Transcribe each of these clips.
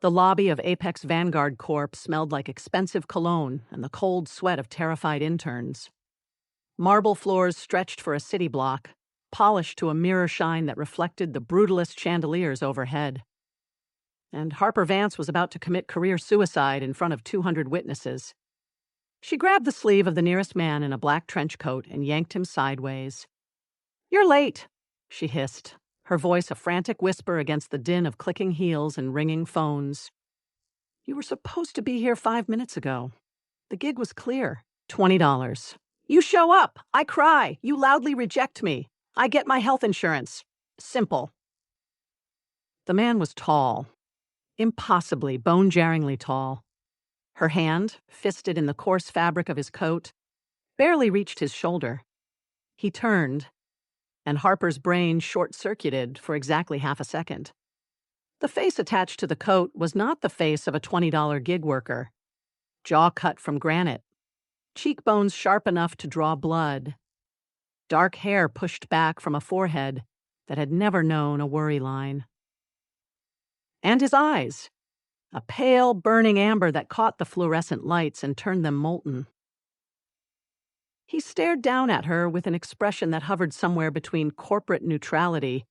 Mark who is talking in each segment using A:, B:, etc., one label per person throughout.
A: The lobby of Apex Vanguard Corp smelled like expensive cologne and the cold sweat of terrified interns. Marble floors stretched for a city block, polished to a mirror shine that reflected the brutalist chandeliers overhead. And Harper Vance was about to commit career suicide in front of 200 witnesses. She grabbed the sleeve of the nearest man in a black trench coat and yanked him sideways. "You're late," she hissed, her voice a frantic whisper against the din of clicking heels and ringing phones. "You were supposed to be here 5 minutes ago. The gig was clear. $20. You show up. I cry. You loudly reject me. I get my health insurance. Simple." The man was tall. Impossibly, bone-jarringly tall. Her hand, fisted in the coarse fabric of his coat, barely reached his shoulder. He turned, and Harper's brain short-circuited for exactly half a second. The face attached to the coat was not the face of a $20 gig worker. Jaw cut from granite. Cheekbones sharp enough to draw blood. Dark hair pushed back from a forehead that had never known a worry line. And his eyes. A pale, burning amber that caught the fluorescent lights and turned them molten. He stared down at her with an expression that hovered somewhere between corporate neutrality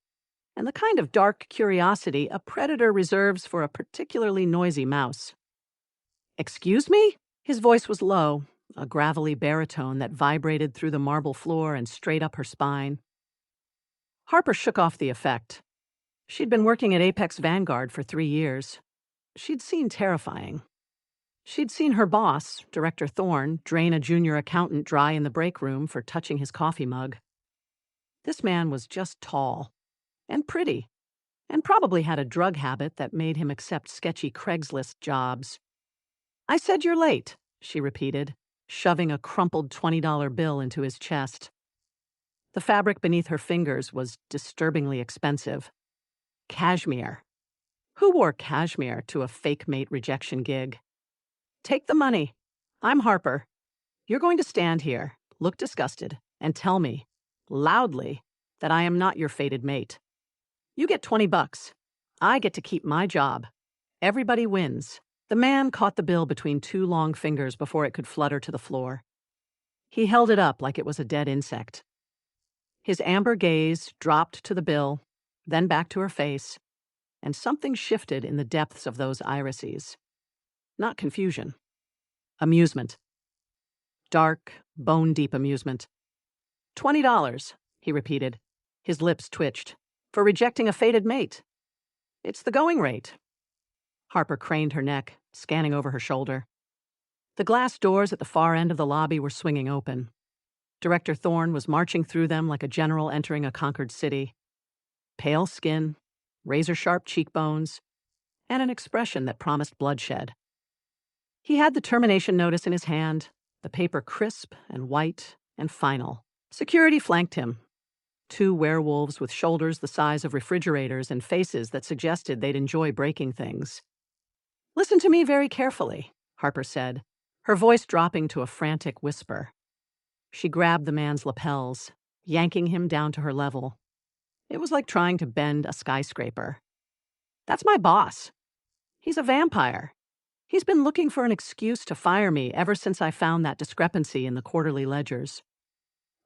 A: and the kind of dark curiosity a predator reserves for a particularly noisy mouse. "Excuse me?" His voice was low, a gravelly baritone that vibrated through the marble floor and straight up her spine. Harper shook off the effect. She'd been working at Apex Vanguard for 3 years. She'd seen terrifying. She'd seen her boss, Director Thorne, drain a junior accountant dry in the break room for touching his coffee mug. This man was just tall and pretty, and probably had a drug habit that made him accept sketchy Craigslist jobs. "I said you're late," she repeated, shoving a crumpled $20 bill into his chest. The fabric beneath her fingers was disturbingly expensive. Cashmere. Who wore cashmere to a fake mate rejection gig? "Take the money. I'm Harper. You're going to stand here, look disgusted, and tell me, loudly, that I am not your fated mate. You get $20. I get to keep my job. Everybody wins." The man caught the bill between 2 long fingers before it could flutter to the floor. He held it up like it was a dead insect. His amber gaze dropped to the bill, then back to her face, and something shifted in the depths of those irises. Not confusion. Amusement. Dark, bone-deep amusement. $20, he repeated. His lips twitched. "For rejecting a fated mate. It's the going rate." Harper craned her neck, scanning over her shoulder. The glass doors at the far end of the lobby were swinging open. Director Thorne was marching through them like a general entering a conquered city. Pale skin, razor-sharp cheekbones, and an expression that promised bloodshed. He had the termination notice in his hand, the paper crisp and white and final. Security flanked him. 2 werewolves with shoulders the size of refrigerators and faces that suggested they'd enjoy breaking things. "Listen to me very carefully," Harper said, her voice dropping to a frantic whisper. She grabbed the man's lapels, yanking him down to her level. It was like trying to bend a skyscraper. "That's my boss. He's a vampire. He's been looking for an excuse to fire me ever since I found that discrepancy in the quarterly ledgers.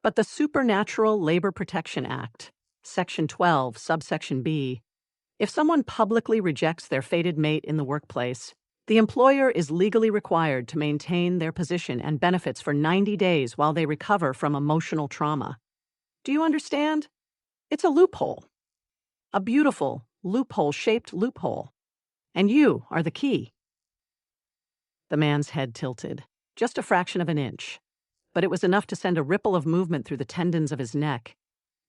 A: But the Supernatural Labor Protection Act, Section 12, subsection B, if someone publicly rejects their fated mate in the workplace, the employer is legally required to maintain their position and benefits for 90 days while they recover from emotional trauma. Do you understand? It's a loophole. A beautiful, loophole-shaped loophole. And you are the key." The man's head tilted, just a fraction of an inch, but it was enough to send a ripple of movement through the tendons of his neck.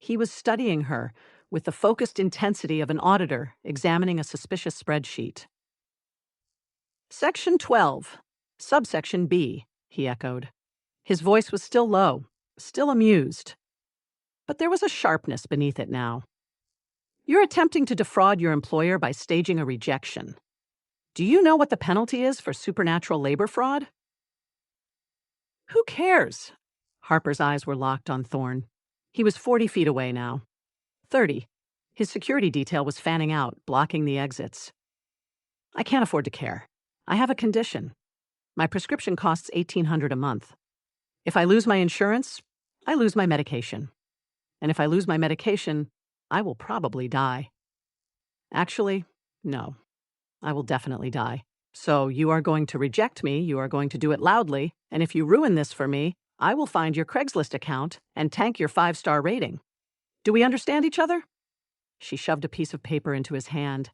A: He was studying her with the focused intensity of an auditor examining a suspicious spreadsheet. "Section 12, subsection B," he echoed. His voice was still low, still amused. But there was a sharpness beneath it now. "You're attempting to defraud your employer by staging a rejection. Do you know what the penalty is for supernatural labor fraud?" "Who cares?" Harper's eyes were locked on Thorne. He was 40 feet away now. 30. His security detail was fanning out, blocking the exits. I can't afford to care. I have a condition. My prescription costs $1,800 a month. If I lose my insurance, I lose my medication. And if I lose my medication, I will probably die. Actually, no. I will definitely die. So you are going to reject me, you are going to do it loudly, and if you ruin this for me, I will find your Craigslist account and tank your 5-star rating. Do we understand each other? She shoved a piece of paper into his hand,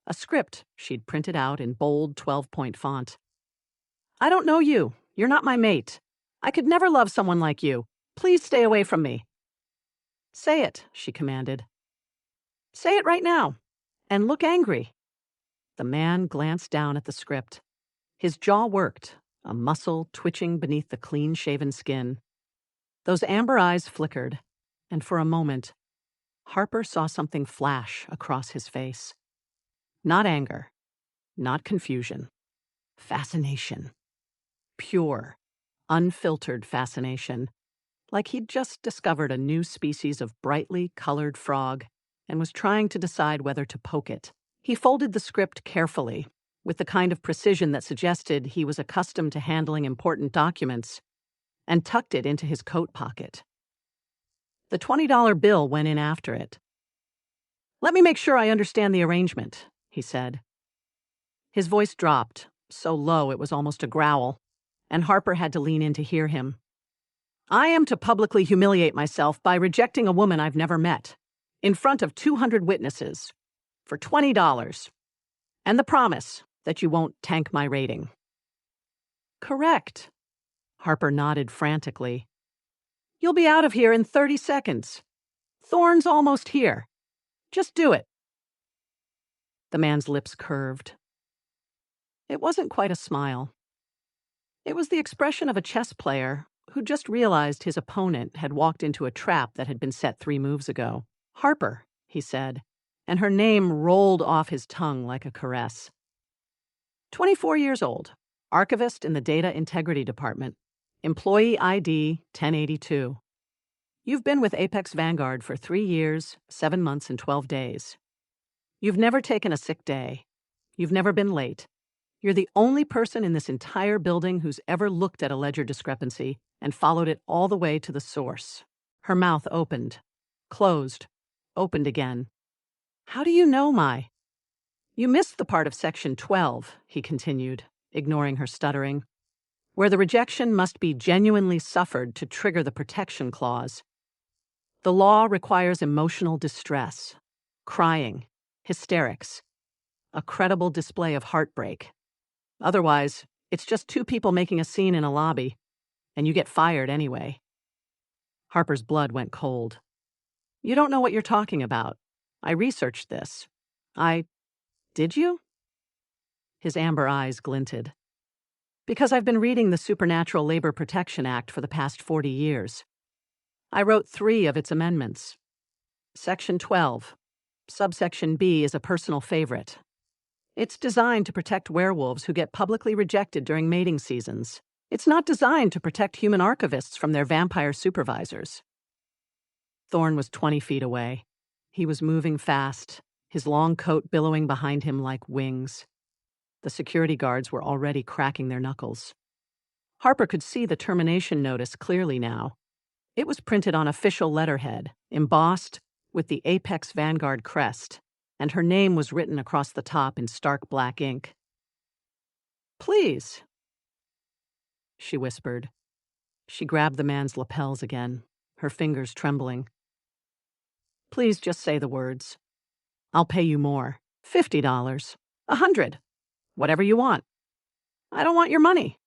A: a script she'd printed out in bold 12-point font. I don't know you. You're not my mate. I could never love someone like you. Please stay away from me. Say it, she commanded. Say it right now. And look angry. The man glanced down at the script. His jaw worked, a muscle twitching beneath the clean-shaven skin. Those amber eyes flickered, and for a moment, Harper saw something flash across his face. Not anger, not confusion. Fascination. Pure, unfiltered fascination. Like he'd just discovered a new species of brightly colored frog and was trying to decide whether to poke it. He folded the script carefully, with the kind of precision that suggested he was accustomed to handling important documents, and tucked it into his coat pocket. The $20 bill went in after it. Let me make sure I understand the arrangement, he said. His voice dropped, so low it was almost a growl, and Harper had to lean in to hear him. I am to publicly humiliate myself by rejecting a woman I've never met, in front of 200 witnesses, for $20, and the promise that you won't tank my rating. Correct. Harper nodded frantically. You'll be out of here in 30 seconds. Thorne's almost here. Just do it. The man's lips curved. It wasn't quite a smile. It was the expression of a chess player who just realized his opponent had walked into a trap that had been set 3 moves ago. Harper, he said, and her name rolled off his tongue like a caress. 24 years old, archivist in the Data Integrity Department, employee ID 1082. You've been with Apex Vanguard for 3 years, 7 months, and 12 days. You've never taken a sick day. You've never been late. You're the only person in this entire building who's ever looked at a ledger discrepancy and followed it all the way to the source. Her mouth opened, closed, opened again. How do you know my? You missed the part of Section 12, he continued, ignoring her stuttering, where the rejection must be genuinely suffered to trigger the protection clause. The law requires emotional distress, crying, hysterics, a credible display of heartbreak. Otherwise, it's just 2 people making a scene in a lobby, and you get fired anyway. Harper's blood went cold. You don't know what you're talking about. I researched this. Did you? His amber eyes glinted. Because I've been reading the Supernatural Labor Protection Act for the past 40 years. I wrote 3 of its amendments. Section 12, subsection B is a personal favorite. It's designed to protect werewolves who get publicly rejected during mating seasons. It's not designed to protect human archivists from their vampire supervisors. Thorne was 20 feet away. He was moving fast, his long coat billowing behind him like wings. The security guards were already cracking their knuckles. Harper could see the termination notice clearly now. It was printed on official letterhead, embossed with the Apex Vanguard crest, and her name was written across the top in stark black ink. Please, she whispered. She grabbed the man's lapels again, her fingers trembling. Please just say the words. I'll pay you more. $50. $100. Whatever you want. I don't want your money.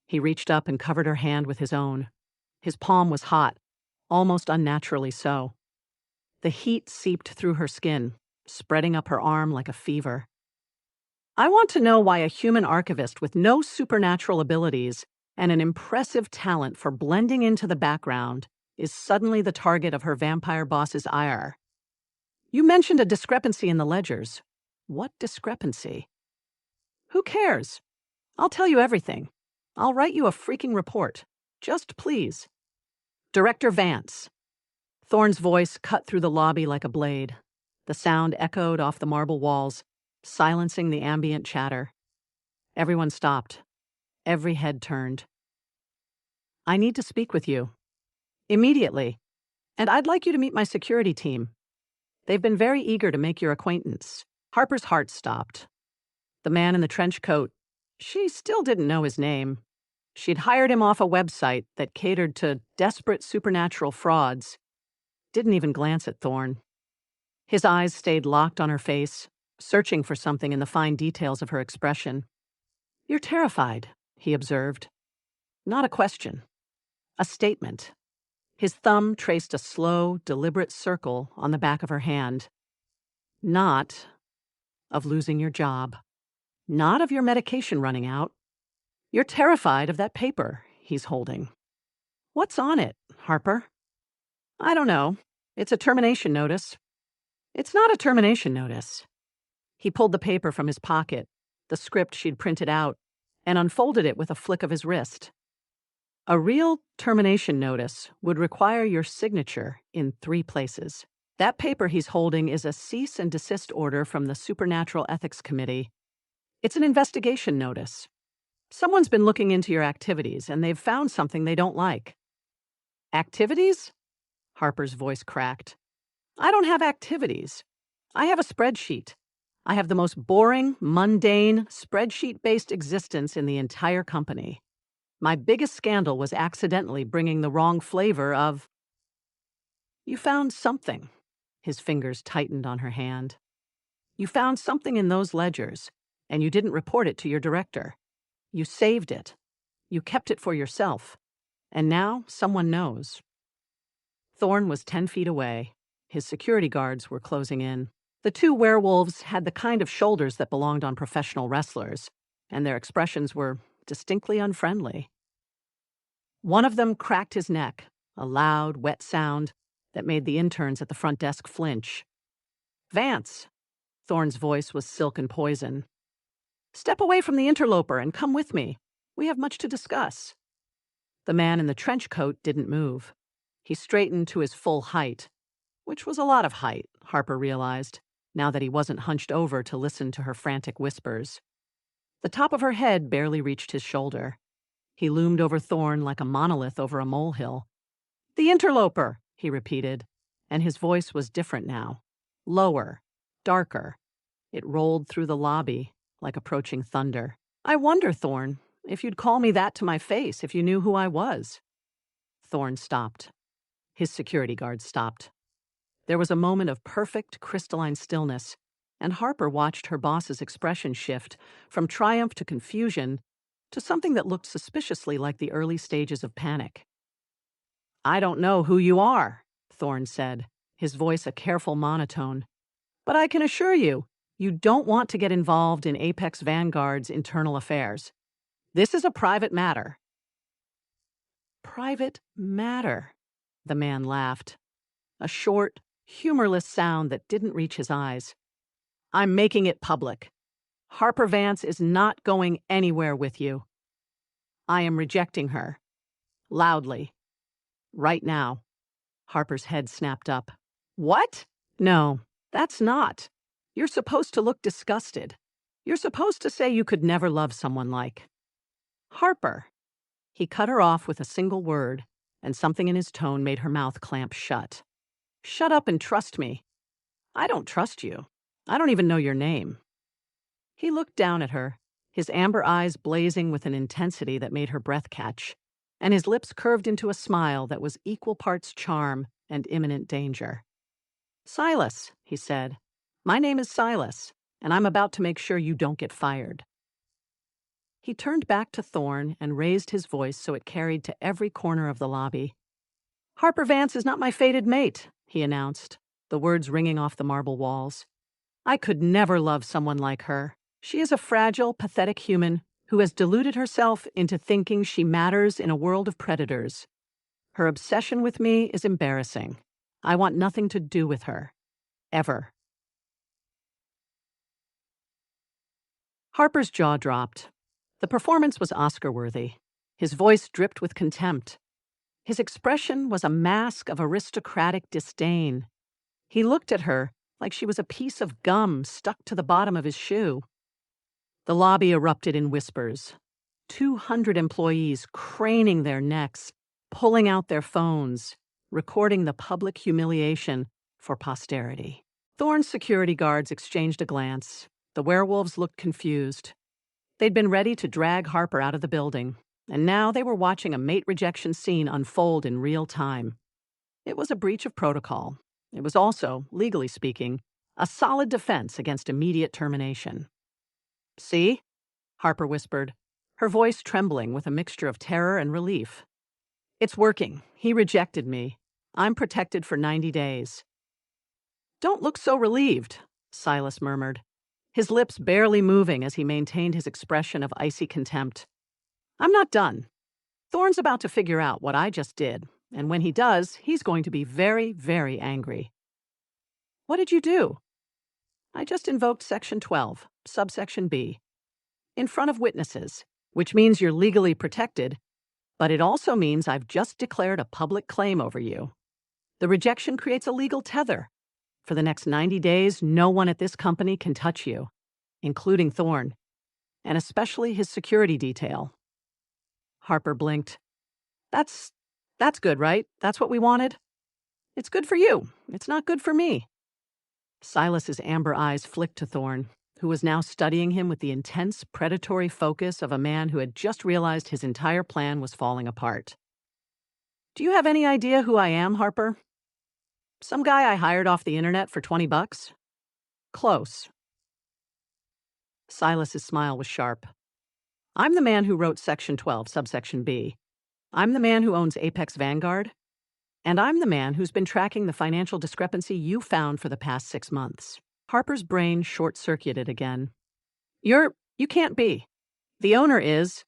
A: He reached up and covered her hand with his own. His palm was hot, almost unnaturally so. The heat seeped through her skin, spreading up her arm like a fever. I want to know why a human archivist with no supernatural abilities and an impressive talent for blending into the background is suddenly the target of her vampire boss's ire. You mentioned a discrepancy in the ledgers. What discrepancy? Who cares? I'll tell you everything. I'll write you a freaking report. Just please. Director Vance. Thorne's voice cut through the lobby like a blade. The sound echoed off the marble walls, silencing the ambient chatter. Everyone stopped. Every head turned. "I need to speak with you. Immediately. And I'd like you to meet my security team. They've been very eager to make your acquaintance." Harper's heart stopped. The man in the trench coat, she still didn't know his name. She'd hired him off a website that catered to desperate supernatural frauds. Didn't even glance at Thorne. His eyes stayed locked on her face, searching for something in the fine details of her expression. "You're terrified," he observed. Not a question. A statement. His thumb traced a slow, deliberate circle on the back of her hand. Not of losing your job. Not of your medication running out. You're terrified of that paper he's holding. "What's on it, Harper?" "I don't know. It's a termination notice." "It's not a termination notice." He pulled the paper from his pocket, the script she'd printed out, and unfolded it with a flick of his wrist. "A real termination notice would require your signature in 3 places. That paper he's holding is a cease and desist order from the Supernatural Ethics Committee. It's an investigation notice. Someone's been looking into your activities, and they've found something they don't like." "Activities?" Harper's voice cracked. "I don't have activities. I have a spreadsheet. I have the most boring, mundane, spreadsheet-based existence in the entire company. My biggest scandal was accidentally bringing the wrong flavor of—" "You found something." His fingers tightened on her hand. "You found something in those ledgers, and you didn't report it to your director. You saved it. You kept it for yourself. And now someone knows." Thorne was 10 feet away. His security guards were closing in. The 2 werewolves had the kind of shoulders that belonged on professional wrestlers, and their expressions were distinctly unfriendly. One of them cracked his neck, a loud, wet sound that made the interns at the front desk flinch. "Vance." Thorne's voice was silk and poison. "Step away from the interloper and come with me. We have much to discuss." The man in the trench coat didn't move. He straightened to his full height, which was a lot of height, Harper realized, now that he wasn't hunched over to listen to her frantic whispers. The top of her head barely reached his shoulder. He loomed over Thorne like a monolith over a molehill. "The interloper," he repeated, and his voice was different now. Lower, darker. It rolled through the lobby like approaching thunder. "I wonder, Thorne, if you'd call me that to my face if you knew who I was." Thorne stopped. His security guard stopped. There was a moment of perfect, crystalline stillness, and Harper watched her boss's expression shift from triumph to confusion to something that looked suspiciously like the early stages of panic. "I don't know who you are," Thorne said, his voice a careful monotone. "But I can assure you, you don't want to get involved in Apex Vanguard's internal affairs. This is a private matter." "Private matter," the man laughed. A short, humorless sound that didn't reach his eyes. "I'm making it public. Harper Vance is not going anywhere with you. I am rejecting her. Loudly. Right now." Harper's head snapped up. "What?" "No, that's not. You're supposed to look disgusted. You're supposed to say you could never love someone like Harper." He cut her off with a single word, and something in his tone made her mouth clamp shut. "Shut up and trust me." "I don't trust you. I don't even know your name." He looked down at her, his amber eyes blazing with an intensity that made her breath catch, and his lips curved into a smile that was equal parts charm and imminent danger. "Silas," he said. "My name is Silas, and I'm about to make sure you don't get fired." He turned back to Thorne and raised his voice so it carried to every corner of the lobby. "Harper Vance is not my fated mate," he announced, the words ringing off the marble walls. "I could never love someone like her. She is a fragile, pathetic human who has deluded herself into thinking she matters in a world of predators. Her obsession with me is embarrassing. I want nothing to do with her. Ever." Harper's jaw dropped. The performance was Oscar-worthy. His voice dripped with contempt. His expression was a mask of aristocratic disdain. He looked at her, like she was a piece of gum stuck to the bottom of his shoe. The lobby erupted in whispers. 200 employees craning their necks, pulling out their phones, recording the public humiliation for posterity. Thorne's security guards exchanged a glance. The werewolves looked confused. They'd been ready to drag Harper out of the building, and now they were watching a mate rejection scene unfold in real time. It was a breach of protocol. It was also, legally speaking, a solid defense against immediate termination. "See?" Harper whispered, her voice trembling with a mixture of terror and relief. "It's working. He rejected me. I'm protected for 90 days. "Don't look so relieved," Silas murmured, his lips barely moving as he maintained his expression of icy contempt. "I'm not done. Thorne's about to figure out what I just did, and when he does, he's going to be very, very angry." "What did you do?" "I just invoked Section 12, subsection B. In front of witnesses, which means you're legally protected, but it also means I've just declared a public claim over you. The rejection creates a legal tether. For the next 90 days, no one at this company can touch you, including Thorne, and especially his security detail." Harper blinked. That's good, right? That's what we wanted? It's good for you. It's not good for me." Silas's amber eyes flicked to Thorne, who was now studying him with the intense, predatory focus of a man who had just realized his entire plan was falling apart. "Do you have any idea who I am, Harper?" "Some guy I hired off the internet for $20? Close." Silas's smile was sharp. "I'm the man who wrote Section 12, subsection B. I'm the man who owns Apex Vanguard. And I'm the man who's been tracking the financial discrepancy you found for the past 6 months." Harper's brain short-circuited again. You can't be. The owner is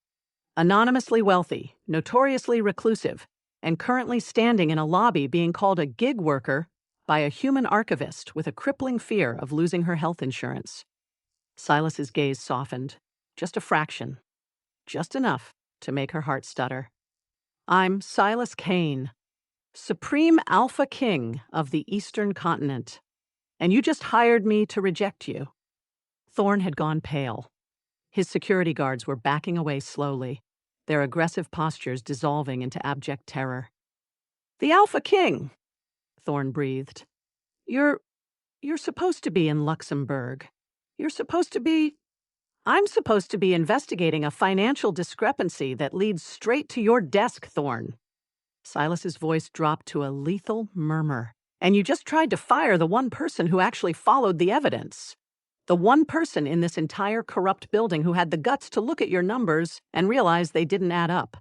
A: anonymously wealthy, notoriously reclusive, and currently standing in a lobby being called a gig worker by a human archivist with a crippling fear of losing her health insurance. Silas's gaze softened, just a fraction, just enough to make her heart stutter. "I'm Silas Kaelen, Supreme AlphaKing of the Eastern Continent, and you just hired me to reject you." Thorne had gone pale. His security guards were backing away slowly, their aggressive postures dissolving into abject terror. "The AlphaKing," Thorne breathed. You're supposed to be in Luxembourg. I'm supposed to be investigating a financial discrepancy that leads straight to your desk, Thorne." Silas's voice dropped to a lethal murmur. "And you just tried to fire the one person who actually followed the evidence. The one person in this entire corrupt building who had the guts to look at your numbers and realize they didn't add up."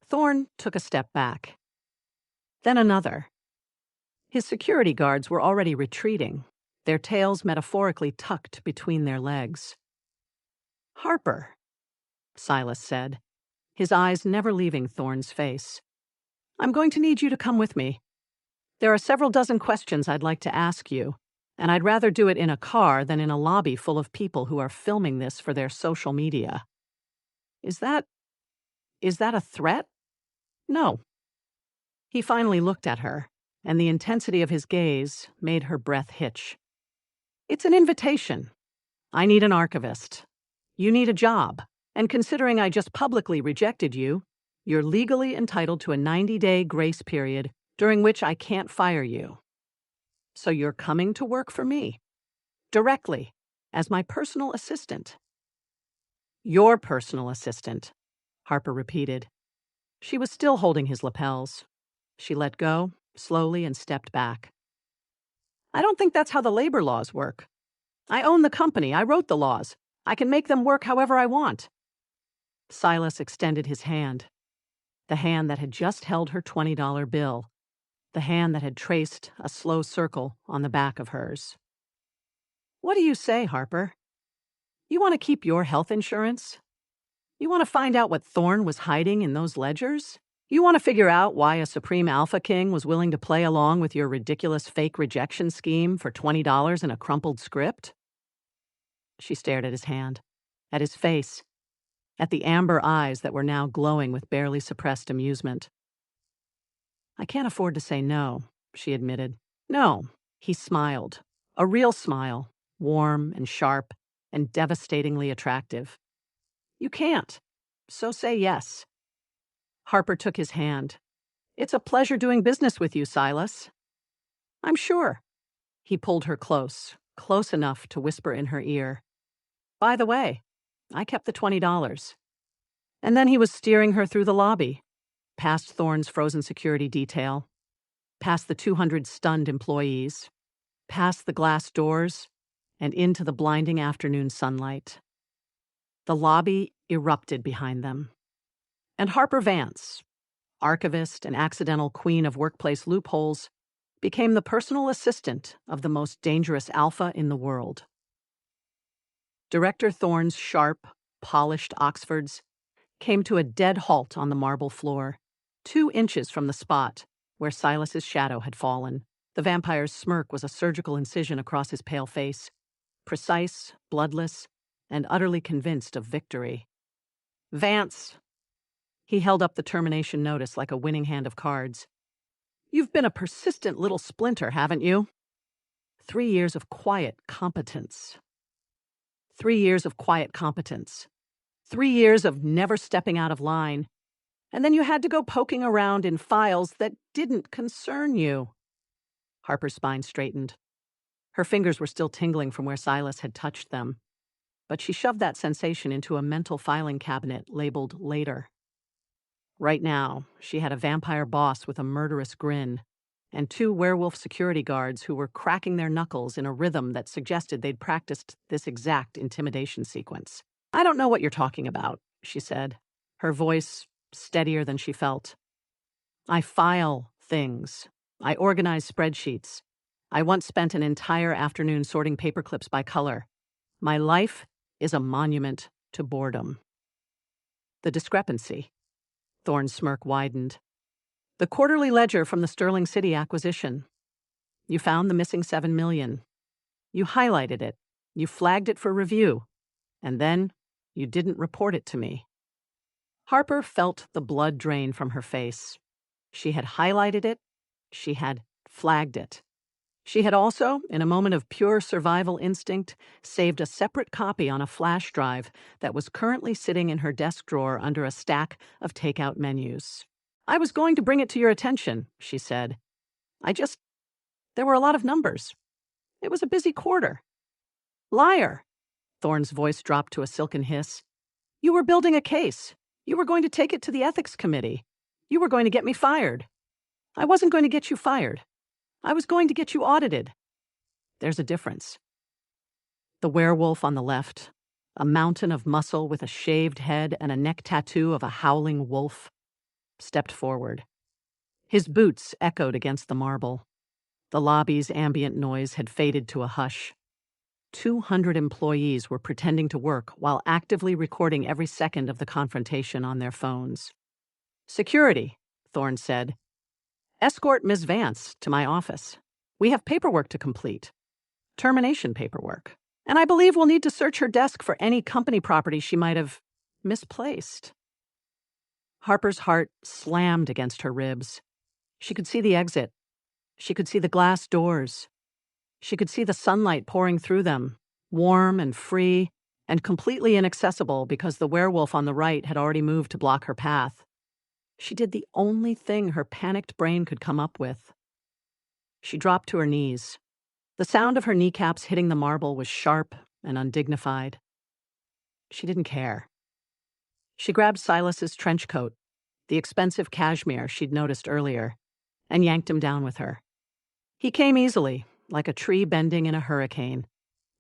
A: Thorne took a step back. Then another. His security guards were already retreating, their tails metaphorically tucked between their legs. "Harper," Silas said, his eyes never leaving Thorne's face, "I'm going to need you to come with me. There are several dozen questions I'd like to ask you, and I'd rather do it in a car than in a lobby full of people who are filming this for their social media." Is that a threat?" "No." He finally looked at her, and the intensity of his gaze made her breath hitch. "It's an invitation. I need an archivist. You need a job. And considering I just publicly rejected you, you're legally entitled to a 90-day grace period during which I can't fire you. So you're coming to work for me, directly, as my personal assistant." "Your personal assistant," Harper repeated. She was still holding his lapels. She let go, slowly, and stepped back. "I don't think that's how the labor laws work. I own the company. I wrote the laws. I can make them work however I want." Silas extended his hand, the hand that had just held her $20 bill, the hand that had traced a slow circle on the back of hers. "What do you say, Harper? You want to keep your health insurance? You want to find out what Thorne was hiding in those ledgers? You want to figure out why a Supreme AlphaKing was willing to play along with your ridiculous fake rejection scheme for $20 in a crumpled script?" She stared at his hand, at his face, at the amber eyes that were now glowing with barely suppressed amusement. "I can't afford to say no," she admitted. "No, He smiled, a real smile, warm and sharp and devastatingly attractive. You can't, so say yes. Harper took his hand. It's a pleasure doing business with you, Silas. I'm sure. He pulled her close, close enough to whisper in her ear. By the way, I kept the $20. And then he was steering her through the lobby, past Thorne's frozen security detail, past the 200 stunned employees, past the glass doors, and into the blinding afternoon sunlight. The lobby erupted behind them. And Harper Vance, archivist and accidental queen of workplace loopholes, became the personal assistant of the most dangerous alpha in the world. Director Thorne's sharp, polished Oxfords came to a dead halt on the marble floor, 2 inches from the spot where Silas's shadow had fallen. The vampire's smirk was a surgical incision across his pale face, precise, bloodless, and utterly convinced of victory. Vance. He held up the termination notice like a winning hand of cards. You've been a persistent little splinter, haven't you? 3 years of quiet competence. 3 years of quiet competence. 3 years of never stepping out of line. And then you had to go poking around in files that didn't concern you. Harper's spine straightened. Her fingers were still tingling from where Silas had touched them, but she shoved that sensation into a mental filing cabinet labeled Later. Right now, she had a vampire boss with a murderous grin, and 2 werewolf security guards who were cracking their knuckles in a rhythm that suggested they'd practiced this exact intimidation sequence. I don't know what you're talking about, she said, her voice steadier than she felt. I file things. I organize spreadsheets. I once spent an entire afternoon sorting paperclips by color. My life is a monument to boredom. The discrepancy. Thorne's smirk widened. The quarterly ledger from the Sterling City acquisition. You found the missing $7 million. You highlighted it. You flagged it for review. And then you didn't report it to me. Harper felt the blood drain from her face. She had highlighted it. She had flagged it. She had also, in a moment of pure survival instinct, saved a separate copy on a flash drive that was currently sitting in her desk drawer under a stack of takeout menus. I was going to bring it to your attention, she said. There were a lot of numbers. It was a busy quarter. Liar. Thorne's voice dropped to a silken hiss. You were building a case. You were going to take it to the ethics committee. You were going to get me fired. I wasn't going to get you fired. I was going to get you audited. There's a difference. The werewolf on the left, a mountain of muscle with a shaved head and a neck tattoo of a howling wolf, stepped forward. His boots echoed against the marble. The lobby's ambient noise had faded to a hush. 200 employees were pretending to work while actively recording every second of the confrontation on their phones. Security, Thorne said. Escort Ms. Vance to my office. We have paperwork to complete. Termination paperwork. And I believe we'll need to search her desk for any company property she might have misplaced. Harper's heart slammed against her ribs. She could see the exit. She could see the glass doors. She could see the sunlight pouring through them, warm and free, and completely inaccessible because the werewolf on the right had already moved to block her path. She did the only thing her panicked brain could come up with. She dropped to her knees. The sound of her kneecaps hitting the marble was sharp and undignified. She didn't care. She grabbed Silas's trench coat, the expensive cashmere she'd noticed earlier, and yanked him down with her. He came easily, like a tree bending in a hurricane,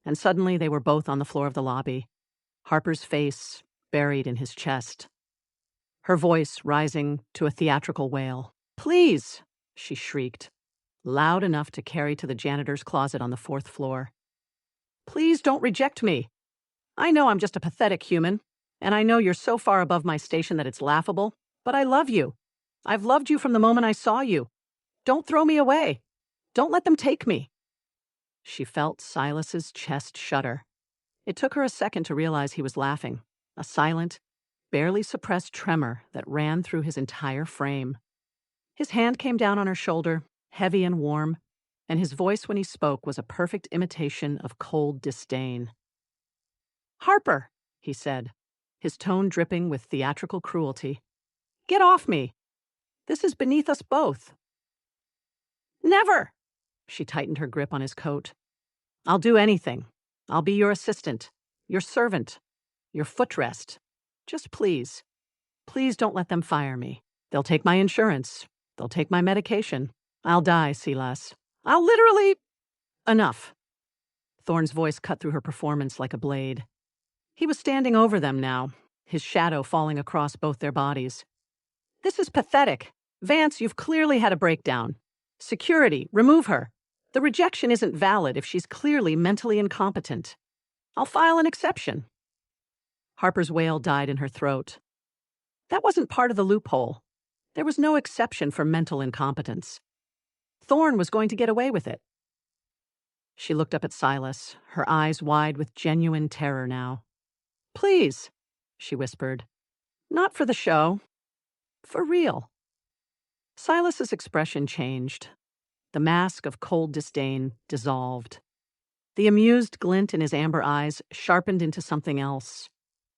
A: and suddenly they were both on the floor of the lobby, Harper's face buried in his chest. Her voice rising to a theatrical wail. Please, she shrieked, loud enough to carry to the janitor's closet on the 4th floor. Please don't reject me. I know I'm just a pathetic human, and I know you're so far above my station that it's laughable, but I love you. I've loved you from the moment I saw you. Don't throw me away. Don't let them take me. She felt Silas's chest shudder. It took her a second to realize he was laughing, a silent, barely suppressed tremor that ran through his entire frame. His hand came down on her shoulder, heavy and warm, and his voice when he spoke was a perfect imitation of cold disdain. "Harper," he said, his tone dripping with theatrical cruelty. "Get off me. This is beneath us both." "Never!" She tightened her grip on his coat. "I'll do anything. I'll be your assistant, your servant, your footrest. Just please, please don't let them fire me. They'll take my insurance. They'll take my medication. I'll die, Silas. I'll literally—" "Enough." Thorne's voice cut through her performance like a blade. He was standing over them now, his shadow falling across both their bodies. "This is pathetic. Vance, you've clearly had a breakdown. Security, remove her. The rejection isn't valid if she's clearly mentally incompetent. I'll file an exception." Harper's wail died in her throat. That wasn't part of the loophole. There was no exception for mental incompetence. Thorne was going to get away with it. She looked up at Silas, her eyes wide with genuine terror now. "Please," she whispered. "Not for the show. For real." Silas's expression changed. The mask of cold disdain dissolved. The amused glint in his amber eyes sharpened into something else.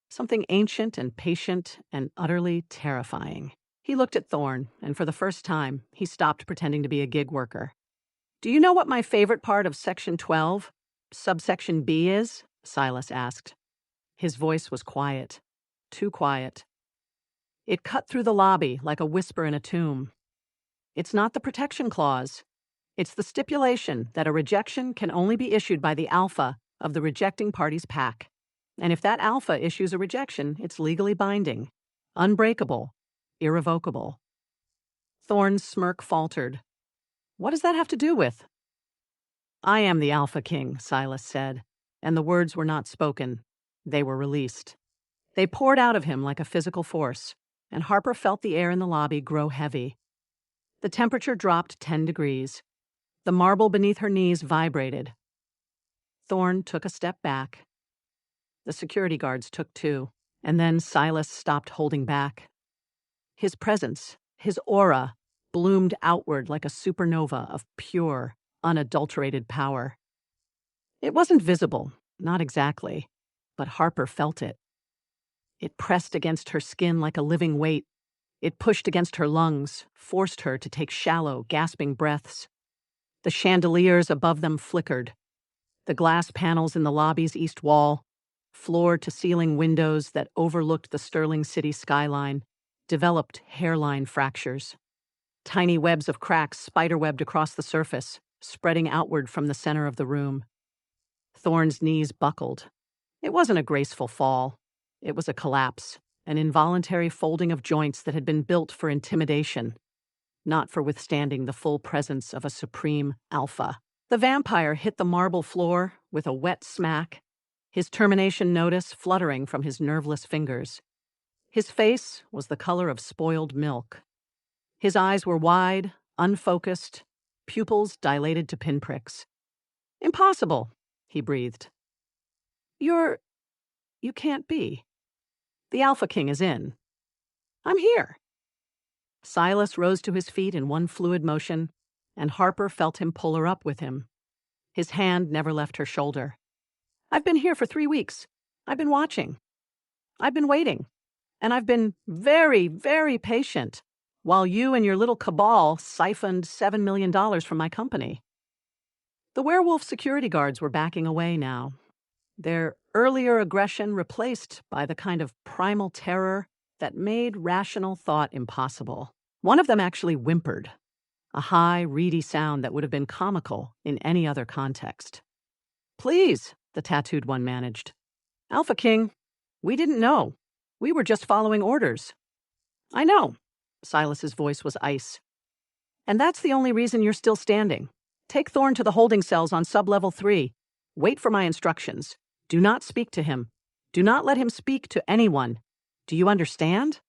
A: Something ancient and patient and utterly terrifying. He looked at Thorne, and for the first time, he stopped pretending to be a gig worker. "Do you know what my favorite part of Section 12, subsection B is?" Silas asked. His voice was quiet. Too quiet. It cut through the lobby like a whisper in a tomb. "It's not the protection clause. It's the stipulation that a rejection can only be issued by the alpha of the rejecting party's pack. And if that alpha issues a rejection, it's legally binding, unbreakable, irrevocable." Thorne's smirk faltered. "What does that have to do with?" "I am the AlphaKing," Silas said, and the words were not spoken. They were released. They poured out of him like a physical force, and Harper felt the air in the lobby grow heavy. The temperature dropped 10 degrees. The marble beneath her knees vibrated. Thorne took a step back. The security guards took two, and then Silas stopped holding back. His presence, his aura, bloomed outward like a supernova of pure, unadulterated power. It wasn't visible, not exactly, but Harper felt it. It pressed against her skin like a living weight. It pushed against her lungs, forced her to take shallow, gasping breaths. The chandeliers above them flickered. The glass panels in the lobby's east wall, floor-to-ceiling windows that overlooked the Sterling City skyline, developed hairline fractures. Tiny webs of cracks spiderwebbed across the surface, spreading outward from the center of the room. Thorne's knees buckled. It wasn't a graceful fall. It was a collapse, an involuntary folding of joints that had been built for intimidation, not for withstanding the full presence of a supreme alpha. The vampire hit the marble floor with a wet smack, his termination notice fluttering from his nerveless fingers. His face was the color of spoiled milk. His eyes were wide, unfocused, pupils dilated to pinpricks. "Impossible," he breathed. You can't be. The AlphaKing is in. I'm here." Silas rose to his feet in one fluid motion, and Harper felt him pull her up with him. His hand never left her shoulder. "I've been here for 3 weeks. I've been watching. I've been waiting. And I've been very, very patient while you and your little cabal siphoned $7 million from my company." The werewolf security guards were backing away now, their earlier aggression replaced by the kind of primal terror that made rational thought impossible. One of them actually whimpered, a high, reedy sound that would have been comical in any other context. "Please," the tattooed one managed. "AlphaKing, we didn't know. We were just following orders." "I know." Silas's voice was ice. "And that's the only reason you're still standing. Take Thorne to the holding cells on sub-level 3. Wait for my instructions. Do not speak to him. Do not let him speak to anyone. Do you understand?"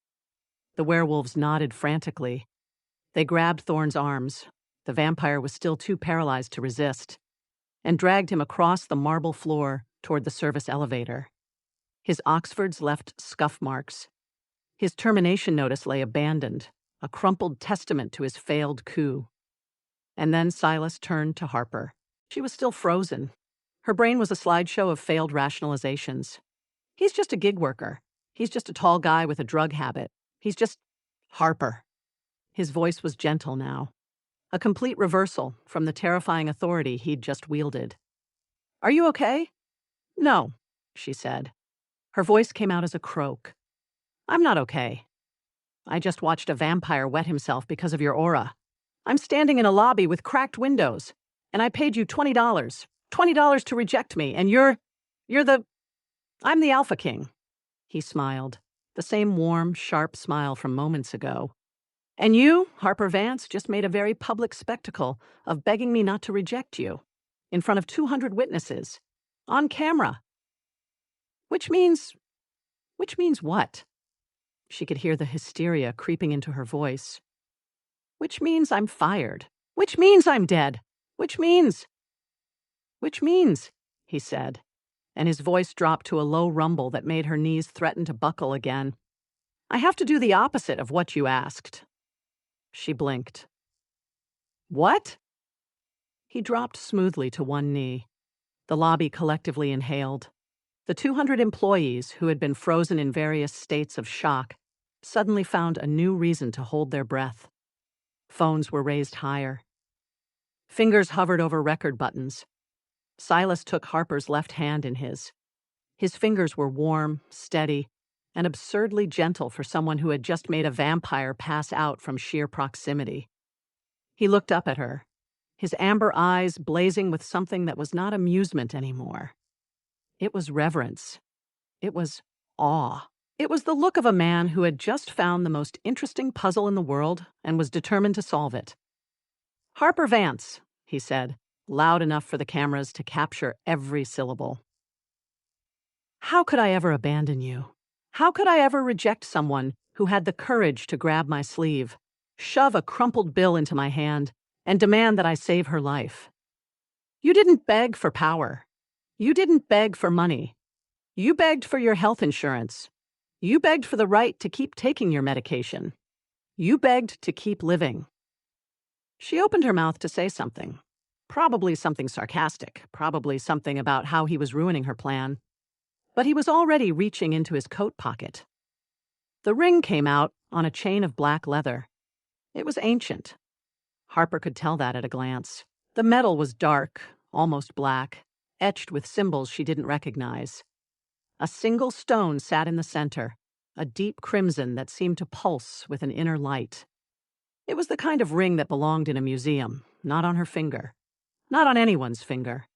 A: The werewolves nodded frantically. They grabbed Thorne's arms. The vampire was still too paralyzed to resist, and dragged him across the marble floor toward the service elevator. His Oxfords left scuff marks. His termination notice lay abandoned, a crumpled testament to his failed coup. And then Silas turned to Harper. She was still frozen. Her brain was a slideshow of failed rationalizations. He's just a gig worker. He's just a tall guy with a drug habit. He's just Harper. His voice was gentle now. A complete reversal from the terrifying authority he'd just wielded. "Are you okay?" "No," she said. Her voice came out as a croak. "I'm not okay. I just watched a vampire wet himself because of your aura. I'm standing in a lobby with cracked windows, and I paid you $20. $20 to reject me, and I'm the AlphaKing." He smiled, the same warm, sharp smile from moments ago. "And you, Harper Vance, just made a very public spectacle of begging me not to reject you, in front of 200 witnesses, on camera. Which means what?" She could hear the hysteria creeping into her voice. "Which means I'm fired. Which means I'm dead. Which means, he said, and his voice dropped to a low rumble that made her knees threaten to buckle again. "I have to do the opposite of what you asked." She blinked. "What?" He dropped smoothly to one knee. The lobby collectively inhaled. The 200 employees, who had been frozen in various states of shock, suddenly found a new reason to hold their breath. Phones were raised higher. Fingers hovered over record buttons. Silas took Harper's left hand in his. His fingers were warm, steady, and absurdly gentle for someone who had just made a vampire pass out from sheer proximity. He looked up at her, his amber eyes blazing with something that was not amusement anymore. It was reverence. It was awe. It was the look of a man who had just found the most interesting puzzle in the world and was determined to solve it. "Harper Vance," he said, loud enough for the cameras to capture every syllable. "How could I ever abandon you? How could I ever reject someone who had the courage to grab my sleeve, shove a crumpled bill into my hand, and demand that I save her life? You didn't beg for power. You didn't beg for money. You begged for your health insurance. You begged for the right to keep taking your medication. You begged to keep living." She opened her mouth to say something. Probably something sarcastic, probably something about how he was ruining her plan. But he was already reaching into his coat pocket. The ring came out on a chain of black leather. It was ancient. Harper could tell that at a glance. The metal was dark, almost black, etched with symbols she didn't recognize. A single stone sat in the center, a deep crimson that seemed to pulse with an inner light. It was the kind of ring that belonged in a museum, not on her finger. Not on anyone's finger.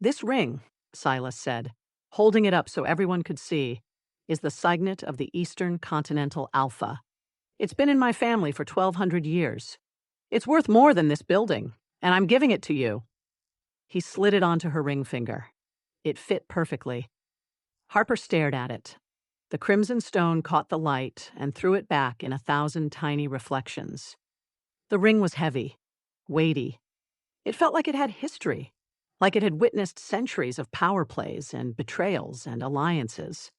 A: "This ring," Silas said, holding it up so everyone could see, "is the signet of the Eastern Continental Alpha. It's been in my family for 1,200 years. It's worth more than this building, and I'm giving it to you." He slid it onto her ring finger. It fit perfectly. Harper stared at it. The crimson stone caught the light and threw it back in 1,000 tiny reflections. The ring was heavy, weighty. It felt like it had history, like it had witnessed centuries of power plays and betrayals and alliances.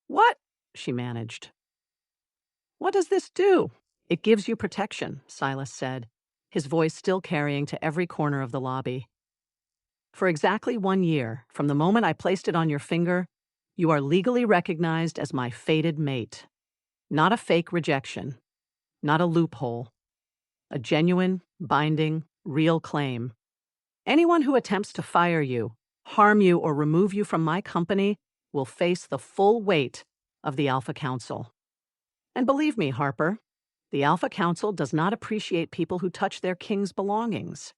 A: "What?" she managed. "What does this do?" "It gives you protection," Silas said, his voice still carrying to every corner of the lobby. "For exactly 1 year, from the moment I placed it on your finger, you are legally recognized as my fated mate. Not a fake rejection. Not a loophole. A genuine, binding, real claim. Anyone who attempts to fire you, harm you, or remove you from my company will face the full weight of the Alpha Council. And believe me, Harper, the Alpha Council does not appreciate people who touch their king's belongings."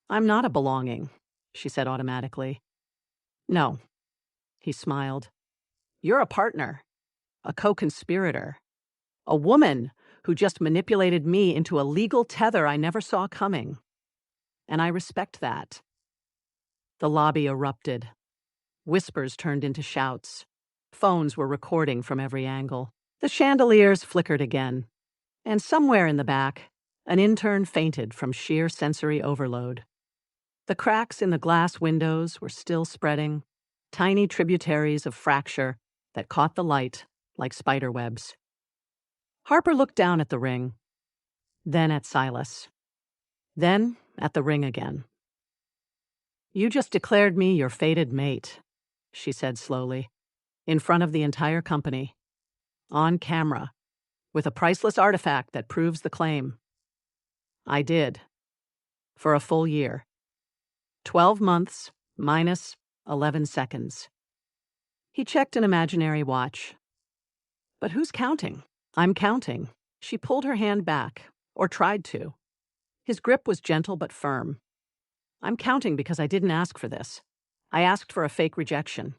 A: "I'm not a belonging," she said automatically. "No." He smiled. "You're a partner, a co-conspirator, a woman who just manipulated me into a legal tether I never saw coming. And I respect that." The lobby erupted. Whispers turned into shouts. Phones were recording from every angle. The chandeliers flickered again. And somewhere in the back, an intern fainted from sheer sensory overload. The cracks in the glass windows were still spreading, tiny tributaries of fracture that caught the light like spider webs. Harper looked down at the ring, then at Silas. Then, at the ring again. "You just declared me your fated mate," she said slowly, in front of the entire company, on camera, with a priceless artifact that proves the claim. I did. For a full year. 12 months minus 11 seconds. He checked an imaginary watch. But who's counting? I'm counting. She pulled her hand back, or tried to. His grip was gentle but firm. I'm counting because I didn't ask for this. I asked for a fake rejection.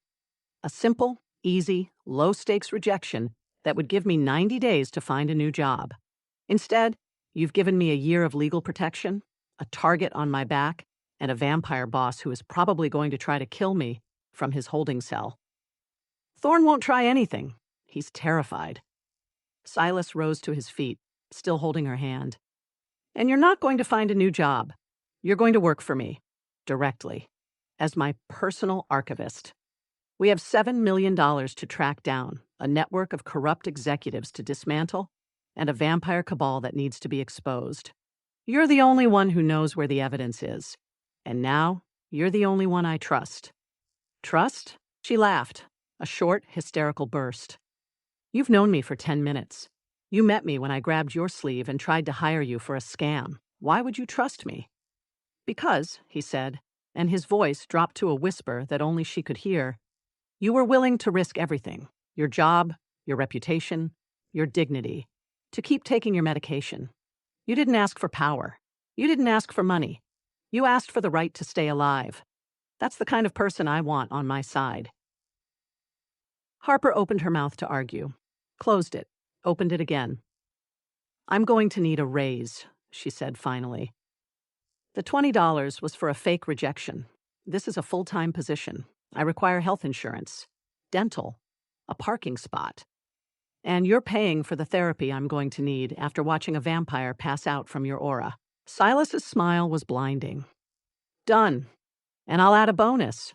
A: A simple, easy, low-stakes rejection that would give me 90 days to find a new job. Instead, you've given me a year of legal protection, a target on my back, and a vampire boss who is probably going to try to kill me from his holding cell. Thorn won't try anything. He's terrified. Silas rose to his feet, still holding her hand. And you're not going to find a new job. You're going to work for me, directly, as my personal archivist. We have $7 million to track down, a network of corrupt executives to dismantle, and a vampire cabal that needs to be exposed. You're the only one who knows where the evidence is. And now, you're the only one I trust. Trust? She laughed, a short, hysterical burst. You've known me for 10 minutes. You met me when I grabbed your sleeve and tried to hire you for a scam. Why would you trust me? Because, he said, and his voice dropped to a whisper that only she could hear, you were willing to risk everything, your job, your reputation, your dignity, to keep taking your medication. You didn't ask for power. You didn't ask for money. You asked for the right to stay alive. That's the kind of person I want on my side. Harper opened her mouth to argue, closed it, opened it again. I'm going to need a raise, she said finally. The $20 was for a fake rejection. This is a full-time position. I require health insurance, dental, a parking spot. And you're paying for the therapy I'm going to need after watching a vampire pass out from your aura. Silas's smile was blinding. Done. And I'll add a bonus.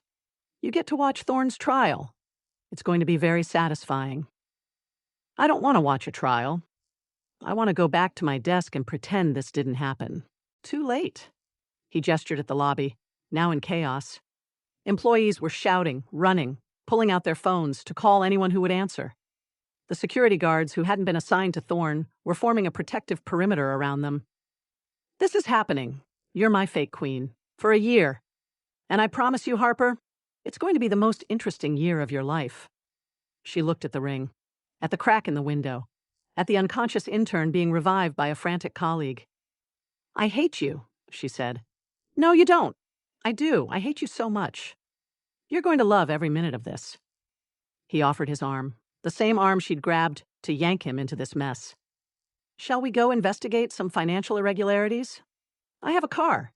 A: You get to watch Thorn's trial. It's going to be very satisfying. I don't want to watch a trial. I want to go back to my desk and pretend this didn't happen. Too late. He gestured at the lobby, now in chaos. Employees were shouting, running, pulling out their phones to call anyone who would answer. The security guards who hadn't been assigned to Thorn were forming a protective perimeter around them. This is happening. You're my fake queen. For a year. And I promise you, Harper, it's going to be the most interesting year of your life. She looked at the ring, at the crack in the window, at the unconscious intern being revived by a frantic colleague. I hate you, she said. No, you don't. I do. I hate you so much. You're going to love every minute of this. He offered his arm, the same arm she'd grabbed to yank him into this mess. Shall we go investigate some financial irregularities? I have a car.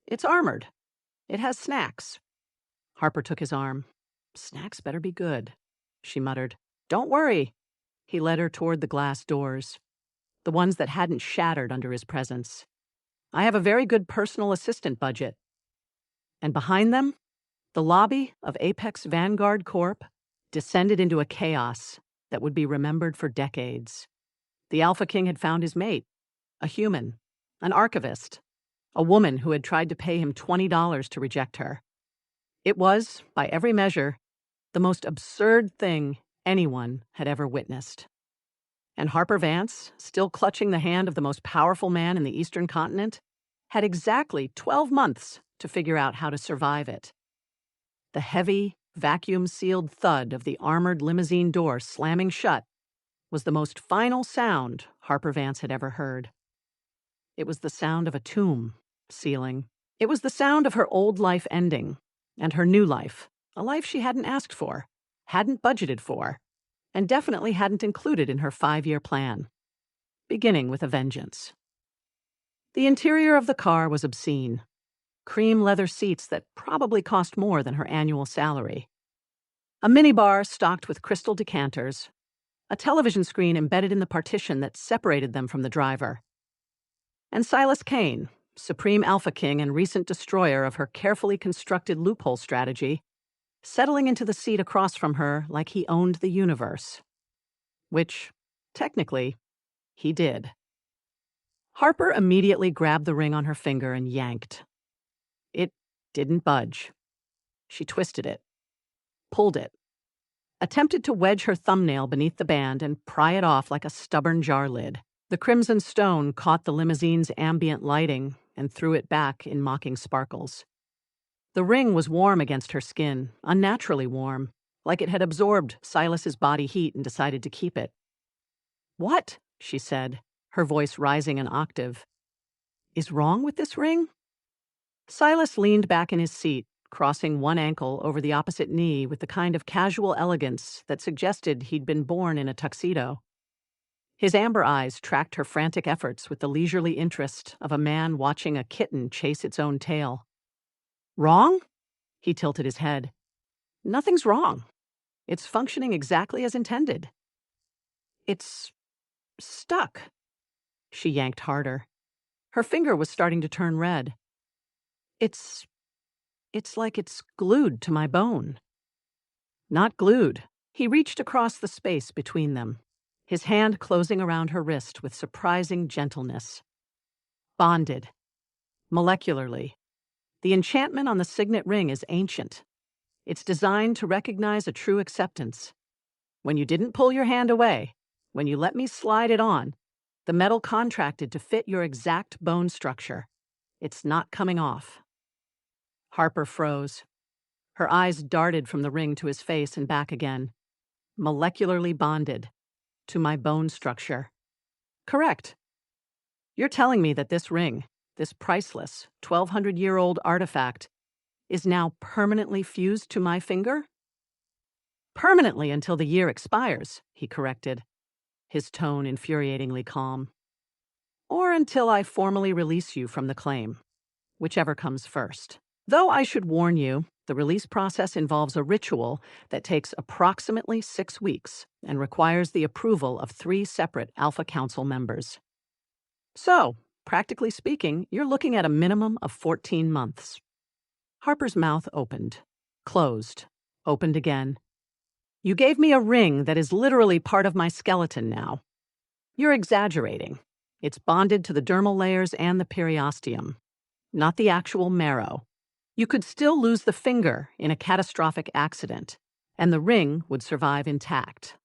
A: It's armored. It has snacks. Harper took his arm. Snacks better be good, she muttered. Don't worry. He led her toward the glass doors, the ones that hadn't shattered under his presence. I have a very good personal assistant budget. And behind them, the lobby of Apex Vanguard Corp. Descended into a chaos that would be remembered for decades. The AlphaKing had found his mate, a human, an archivist, a woman who had tried to pay him $20 to reject her. It was, by every measure, the most absurd thing anyone had ever witnessed. And Harper Vance, still clutching the hand of the most powerful man in the Eastern continent, had exactly 12 months to figure out how to survive it. The heavy, vacuum-sealed thud of the armored limousine door slamming shut was the most final sound Harper Vance had ever heard. It was the sound of a tomb sealing. It was the sound of her old life ending, and her new life, a life she hadn't asked for, hadn't budgeted for, and definitely hadn't included in her 5-year plan, beginning with a vengeance. The interior of the car was obscene. Cream leather seats that probably cost more than her annual salary. A minibar stocked with crystal decanters. A television screen embedded in the partition that separated them from the driver. And Silas Kaelen, supreme AlphaKing and recent destroyer of her carefully constructed loophole strategy, settling into the seat across from her like he owned the universe. Which, technically, he did. Harper immediately grabbed the ring on her finger and yanked. It didn't budge. She twisted it, pulled it, attempted to wedge her thumbnail beneath the band and pry it off like a stubborn jar lid. The crimson stone caught the limousine's ambient lighting and threw it back in mocking sparkles. The ring was warm against her skin, unnaturally warm, like it had absorbed Silas's body heat and decided to keep it. "What?" she said, her voice rising an octave. "Is wrong with this ring?" Silas leaned back in his seat, crossing one ankle over the opposite knee with the kind of casual elegance that suggested he'd been born in a tuxedo. His amber eyes tracked her frantic efforts with the leisurely interest of a man watching a kitten chase its own tail. "Wrong?" He tilted his head. "Nothing's wrong. It's functioning exactly as intended." "It's stuck." She yanked harder. Her finger was starting to turn red. It's like it's glued to my bone." "Not glued." He reached across the space between them, his hand closing around her wrist with surprising gentleness. "Bonded. Molecularly. The enchantment on the signet ring is ancient. It's designed to recognize a true acceptance. When you didn't pull your hand away, when you let me slide it on, the metal contracted to fit your exact bone structure. It's not coming off." Harper froze. Her eyes darted from the ring to his face and back again. "Molecularly bonded. To my bone structure." "Correct. You're telling me that this ring, this priceless, 1,200-year-old artifact, is now permanently fused to my finger?" "Permanently until the year expires," he corrected, his tone infuriatingly calm. "Or until I formally release you from the claim, whichever comes first. Though I should warn you, the release process involves a ritual that takes approximately 6 weeks and requires the approval of 3 separate Alpha Council members. So, practically speaking, you're looking at a minimum of 14 months. Harper's mouth opened, closed, opened again. "You gave me a ring that is literally part of my skeleton now. You're exaggerating. It's bonded to the dermal layers and the periosteum, not the actual marrow. You could still lose the finger in a catastrophic accident, and the ring would survive intact."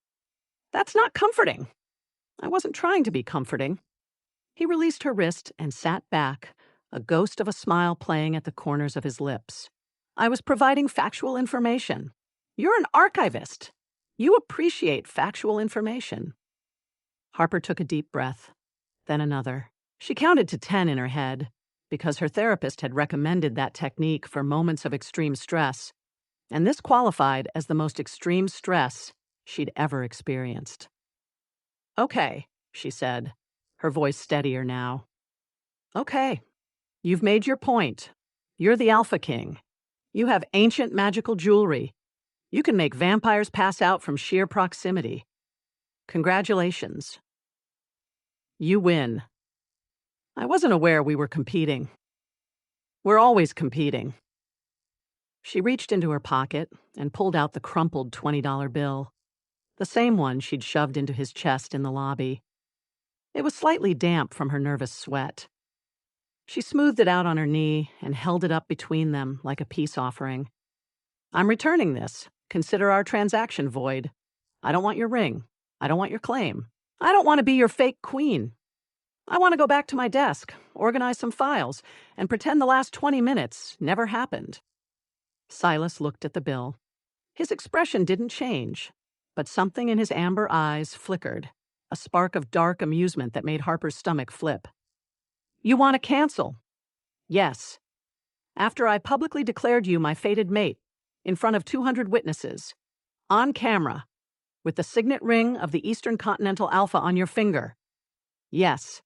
A: "That's not comforting." "I wasn't trying to be comforting." He released her wrist and sat back, a ghost of a smile playing at the corners of his lips. "I was providing factual information. You're an archivist. You appreciate factual information." Harper took a deep breath, then another. She counted to 10 in her head, because her therapist had recommended that technique for moments of extreme stress, and this qualified as the most extreme stress she'd ever experienced. "Okay," she said, her voice steadier now. "Okay, you've made your point. You're the AlphaKing. You have ancient magical jewelry. You can make vampires pass out from sheer proximity. Congratulations. You win. I wasn't aware we were competing. We're always competing." She reached into her pocket and pulled out the crumpled $20 bill, the same one she'd shoved into his chest in the lobby. It was slightly damp from her nervous sweat. She smoothed it out on her knee and held it up between them like a peace offering. "I'm returning this. Consider our transaction void. I don't want your ring. I don't want your claim. I don't want to be your fake queen. I want to go back to my desk, organize some files, and pretend the last 20 minutes never happened." Silas looked at the bill. His expression didn't change, but something in his amber eyes flickered, a spark of dark amusement that made Harper's stomach flip. "You want to cancel?" "Yes. After I publicly declared you my fated mate, in front of 200 witnesses, on camera, with the signet ring of the Eastern Continental Alpha on your finger. Yes."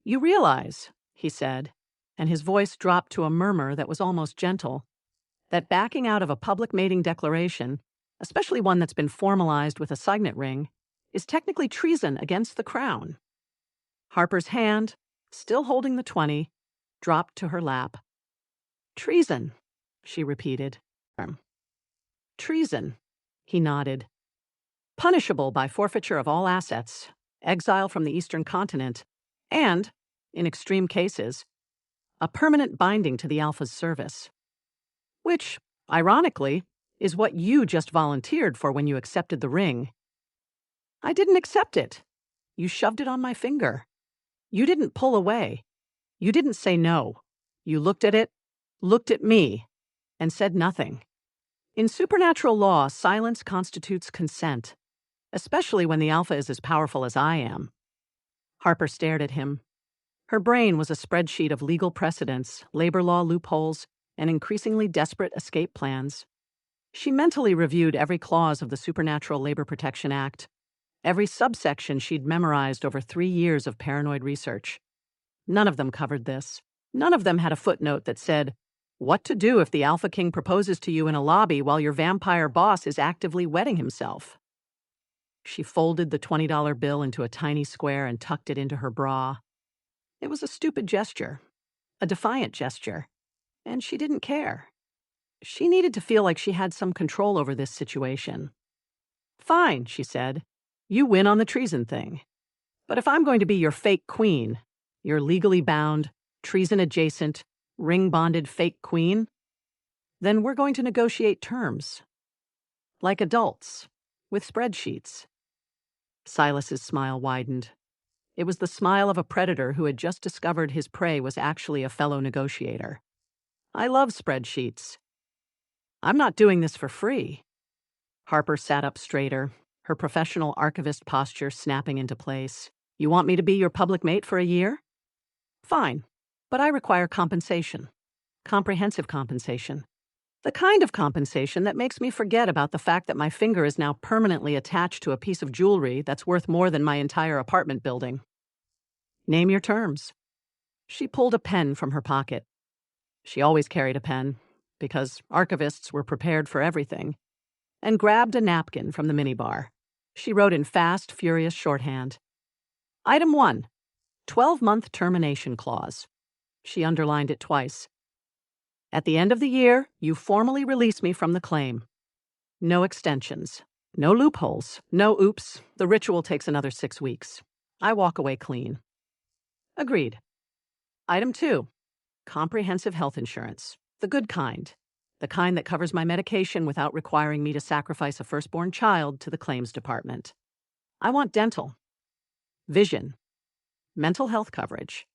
A: "You realize," he said, and his voice dropped to a murmur that was almost gentle, "that backing out of a public mating declaration, especially one that's been formalized with a signet ring, is technically treason against the crown." Harper's hand, still holding the 20, dropped to her lap. "Treason," she repeated. "Treason," he nodded. "Punishable by forfeiture of all assets, exile from the Eastern Continent, And, in extreme cases, a permanent binding to the Alpha's service. Which, ironically, is what you just volunteered for when you accepted the ring. I didn't accept it. You shoved it on my finger. You didn't pull away. You didn't say no. You looked at it, looked at me, and said nothing. In supernatural law, silence constitutes consent, especially when the Alpha is as powerful as I am. Harper stared at him. Her brain was a spreadsheet of legal precedents, labor law loopholes, and increasingly desperate escape plans. She mentally reviewed every clause of the Supernatural Labor Protection Act, every subsection she'd memorized over 3 years of paranoid research. None of them covered this. None of them had a footnote that said, what to do if the AlphaKing proposes to you in a lobby while your vampire boss is actively wetting himself. She folded the $20 bill into a tiny square and tucked it into her bra. It was a stupid gesture, a defiant gesture, and she didn't care. She needed to feel like she had some control over this situation. Fine, she said. You win on the treason thing. But if I'm going to be your fake queen, your legally bound, treason-adjacent, ring-bonded fake queen, then we're going to negotiate terms. Like adults, with spreadsheets. Silas's smile widened. It was the smile of a predator who had just discovered his prey was actually a fellow negotiator. I love spreadsheets. I'm not doing this for free. Harper sat up straighter, her professional archivist posture snapping into place. You want me to be your public mate for a year? Fine, but I require compensation. Comprehensive compensation. The kind of compensation that makes me forget about the fact that my finger is now permanently attached to a piece of jewelry that's worth more than my entire apartment building. Name your terms. She pulled a pen from her pocket. She always carried a pen, because archivists were prepared for everything, and grabbed a napkin from the minibar. She wrote in fast, furious shorthand. Item 1, 12-month termination clause. She underlined it twice. At the end of the year, you formally release me from the claim. No extensions. No loopholes. No oops, the ritual takes another 6 weeks. I walk away clean. Agreed. Item 2, comprehensive health insurance. The good kind. The kind that covers my medication without requiring me to sacrifice a firstborn child to the claims department. I want dental, vision, mental health coverage.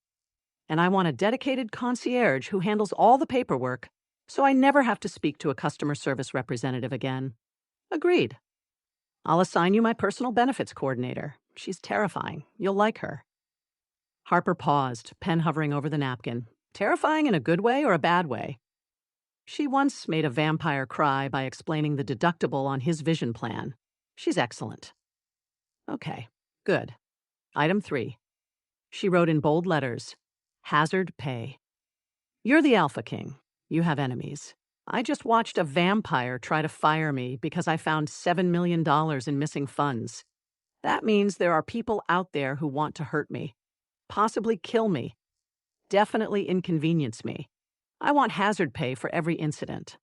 A: And I want a dedicated concierge who handles all the paperwork so I never have to speak to a customer service representative again. Agreed. I'll assign you my personal benefits coordinator. She's terrifying. You'll like her. Harper paused, pen hovering over the napkin. Terrifying in a good way or a bad way? She once made a vampire cry by explaining the deductible on his vision plan. She's excellent. Okay, good. Item 3. She wrote in bold letters, hazard pay. You're the AlphaKing. You have enemies. I just watched a vampire try to fire me because I found $7 million in missing funds. That means there are people out there who want to hurt me, possibly kill me, definitely inconvenience me. I want hazard pay for every incident.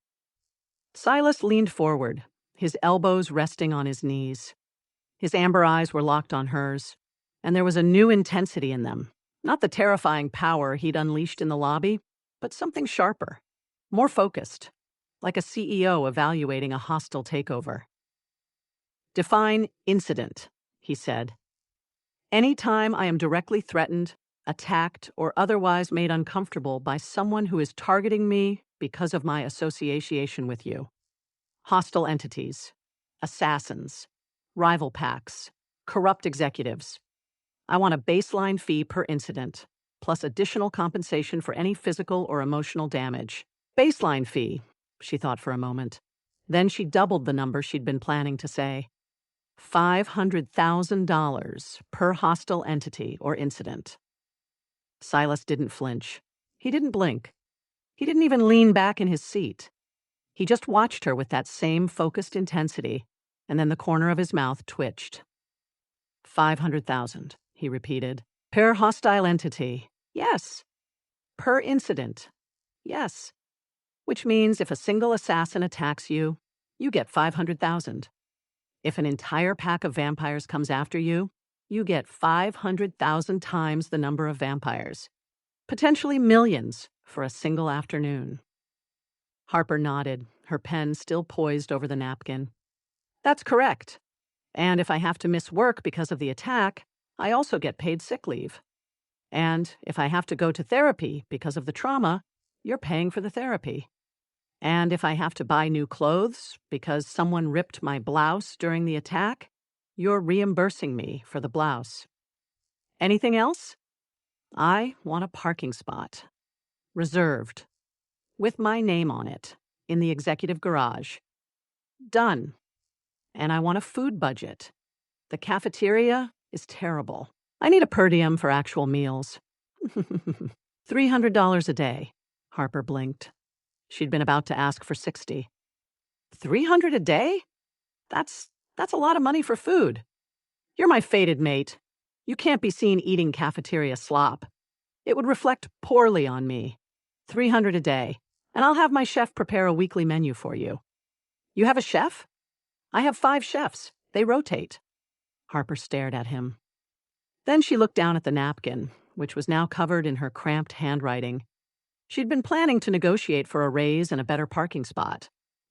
A: Silas leaned forward, his elbows resting on his knees. His amber eyes were locked on hers, and there was a new intensity in them. Not the terrifying power he'd unleashed in the lobby, but something sharper, more focused, like a CEO evaluating a hostile takeover. Define incident, he said. Any time I am directly threatened, attacked, or otherwise made uncomfortable by someone who is targeting me because of my association with you. Hostile entities, assassins, rival packs, corrupt executives. I want a baseline fee per incident, plus additional compensation for any physical or emotional damage. Baseline fee, she thought for a moment. Then she doubled the number she'd been planning to say. $500,000 per hostile entity or incident. Silas didn't flinch. He didn't blink. He didn't even lean back in his seat. He just watched her with that same focused intensity, and then the corner of his mouth twitched. 500,000, he repeated. Per hostile entity. Yes. Per incident. Yes. Which means if a single assassin attacks you, you get 500,000. If an entire pack of vampires comes after you, you get 500,000 times the number of vampires, potentially millions for a single afternoon. Harper nodded, her pen still poised over the napkin. That's correct. And if I have to miss work because of the attack, I also get paid sick leave. And if I have to go to therapy because of the trauma, you're paying for the therapy. And if I have to buy new clothes because someone ripped my blouse during the attack, you're reimbursing me for the blouse. Anything else? I want a parking spot. Reserved. With my name on it. In the executive garage. Done. And I want a food budget. The cafeteria is terrible. I need a per diem for actual meals. $300 a day. Harper blinked. She'd been about to ask for $60. $300 a day? That's a lot of money for food. You're my fated mate. You can't be seen eating cafeteria slop. It would reflect poorly on me. $300 a day, and I'll have my chef prepare a weekly menu for you. You have a chef? I have 5 chefs. They rotate. Harper stared at him. Then she looked down at the napkin, which was now covered in her cramped handwriting. She'd been planning to negotiate for a raise and a better parking spot.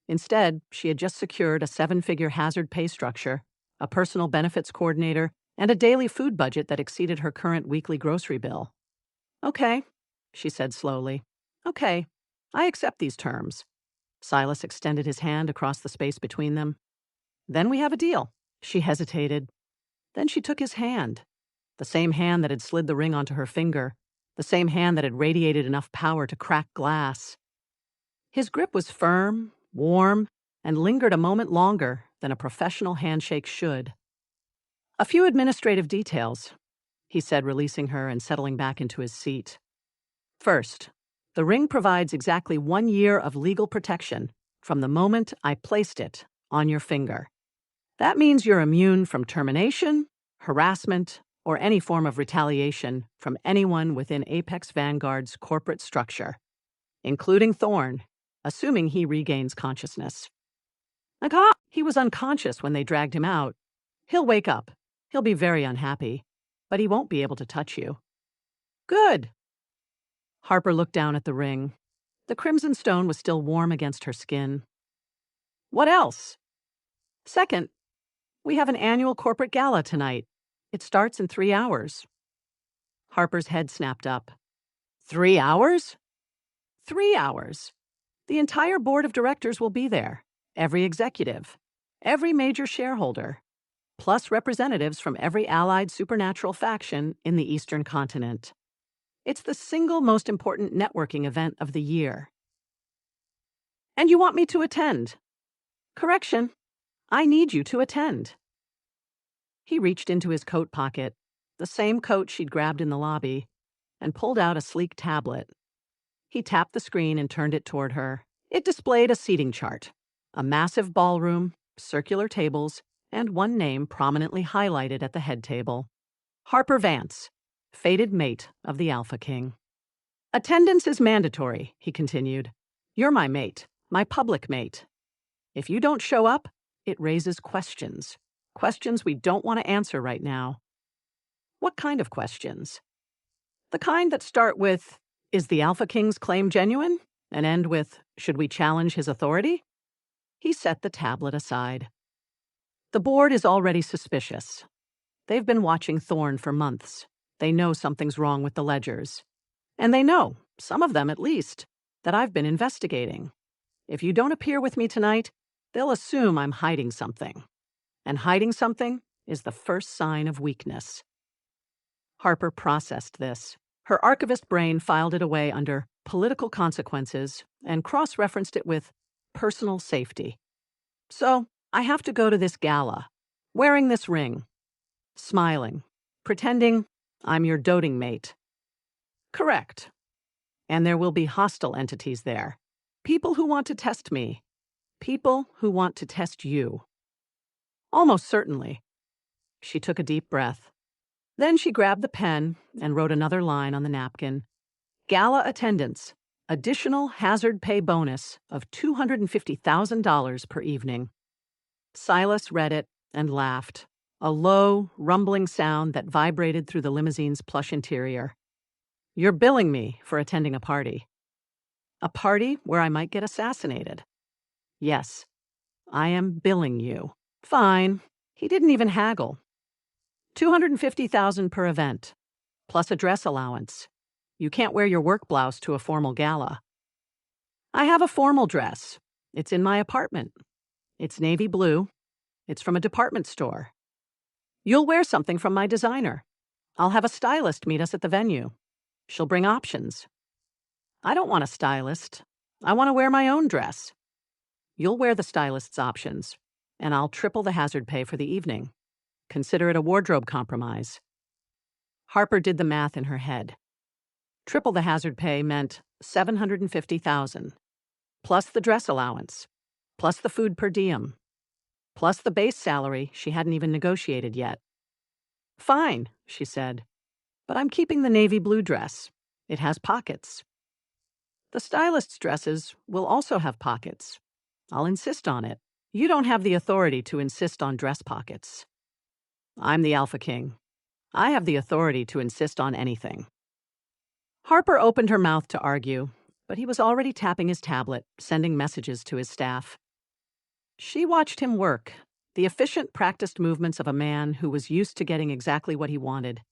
A: Instead, she had just secured a 7-figure hazard pay structure, a personal benefits coordinator, and a daily food budget that exceeded her current weekly grocery bill. Okay, she said slowly. Okay, I accept these terms. Silas extended his hand across the space between them. Then we have a deal. She hesitated. Then she took his hand. The same hand that had slid the ring onto her finger. The same hand that had radiated enough power to crack glass. His grip was firm, warm, and lingered a moment longer than a professional handshake should. A few administrative details, he said, releasing her and settling back into his seat. First, the ring provides exactly 1 year of legal protection from the moment I placed it on your finger. That means you're immune from termination, harassment, or any form of retaliation from anyone within Apex Vanguard's corporate structure, including Thorne, assuming he regains consciousness. He was unconscious when they dragged him out. He'll wake up. He'll be very unhappy, but he won't be able to touch you. Good. Harper looked down at the ring. The crimson stone was still warm against her skin. What else? Second, we have an annual corporate gala tonight. It starts in 3 hours. Harper's head snapped up. 3 hours? 3 hours. The entire board of directors will be there. Every executive. Every major shareholder. Plus representatives from every allied supernatural faction in the Eastern continent. It's the single most important networking event of the year. And you want me to attend? Correction. I need you to attend. He reached into his coat pocket, the same coat she'd grabbed in the lobby, and pulled out a sleek tablet. He tapped the screen and turned it toward her. It displayed a seating chart, a massive ballroom, circular tables, and one name prominently highlighted at the head table. Harper Vance, fated mate of the AlphaKing. Attendance is mandatory, he continued. You're my mate, my public mate. If you don't show up, it raises questions. Questions we don't want to answer right now. What kind of questions? The kind that start with, is the AlphaKing's claim genuine? And end with, should we challenge his authority? He set the tablet aside. The board is already suspicious. They've been watching Thorne for months. They know something's wrong with the ledgers. And they know, some of them at least, that I've been investigating. If you don't appear with me tonight, they'll assume I'm hiding something. And hiding something is the first sign of weakness. Harper processed this. Her archivist brain filed it away under political consequences and cross-referenced it with personal safety. So, I have to go to this gala, wearing this ring, smiling, pretending I'm your doting mate. Correct. And there will be hostile entities there. People who want to test me. People who want to test you. Almost certainly. She took a deep breath. Then she grabbed the pen and wrote another line on the napkin. Gala attendance. Additional hazard pay bonus of $250,000 per evening. Silas read it and laughed. a low, rumbling sound that vibrated through the limousine's plush interior. "You're billing me for attending a party. A party where I might get assassinated. Yes, I am billing you." Fine. He didn't even haggle. $250,000 per event, plus a dress allowance. You can't wear your work blouse to a formal gala. I have a formal dress. It's in my apartment. It's navy blue. It's from a department store. You'll wear something from my designer. I'll have a stylist meet us at the venue. She'll bring options. I don't want a stylist. I want to wear my own dress. You'll wear the stylist's options, and I'll triple the hazard pay for the evening. Consider it a wardrobe compromise. Harper did the math in her head. Triple the hazard pay meant $750,000, plus the dress allowance, plus the food per diem, plus the base salary she hadn't even negotiated yet. "Fine," she said, "but I'm keeping the navy blue dress. It has pockets. The stylist's dresses will also have pockets. I'll insist on it. You don't have the authority to insist on dress pockets. I'm the AlphaKing. I have the authority to insist on anything." Harper opened her mouth to argue, but he was already tapping his tablet, sending messages to his staff. She watched him work, the efficient, practiced movements of a man who was used to getting exactly what he wanted.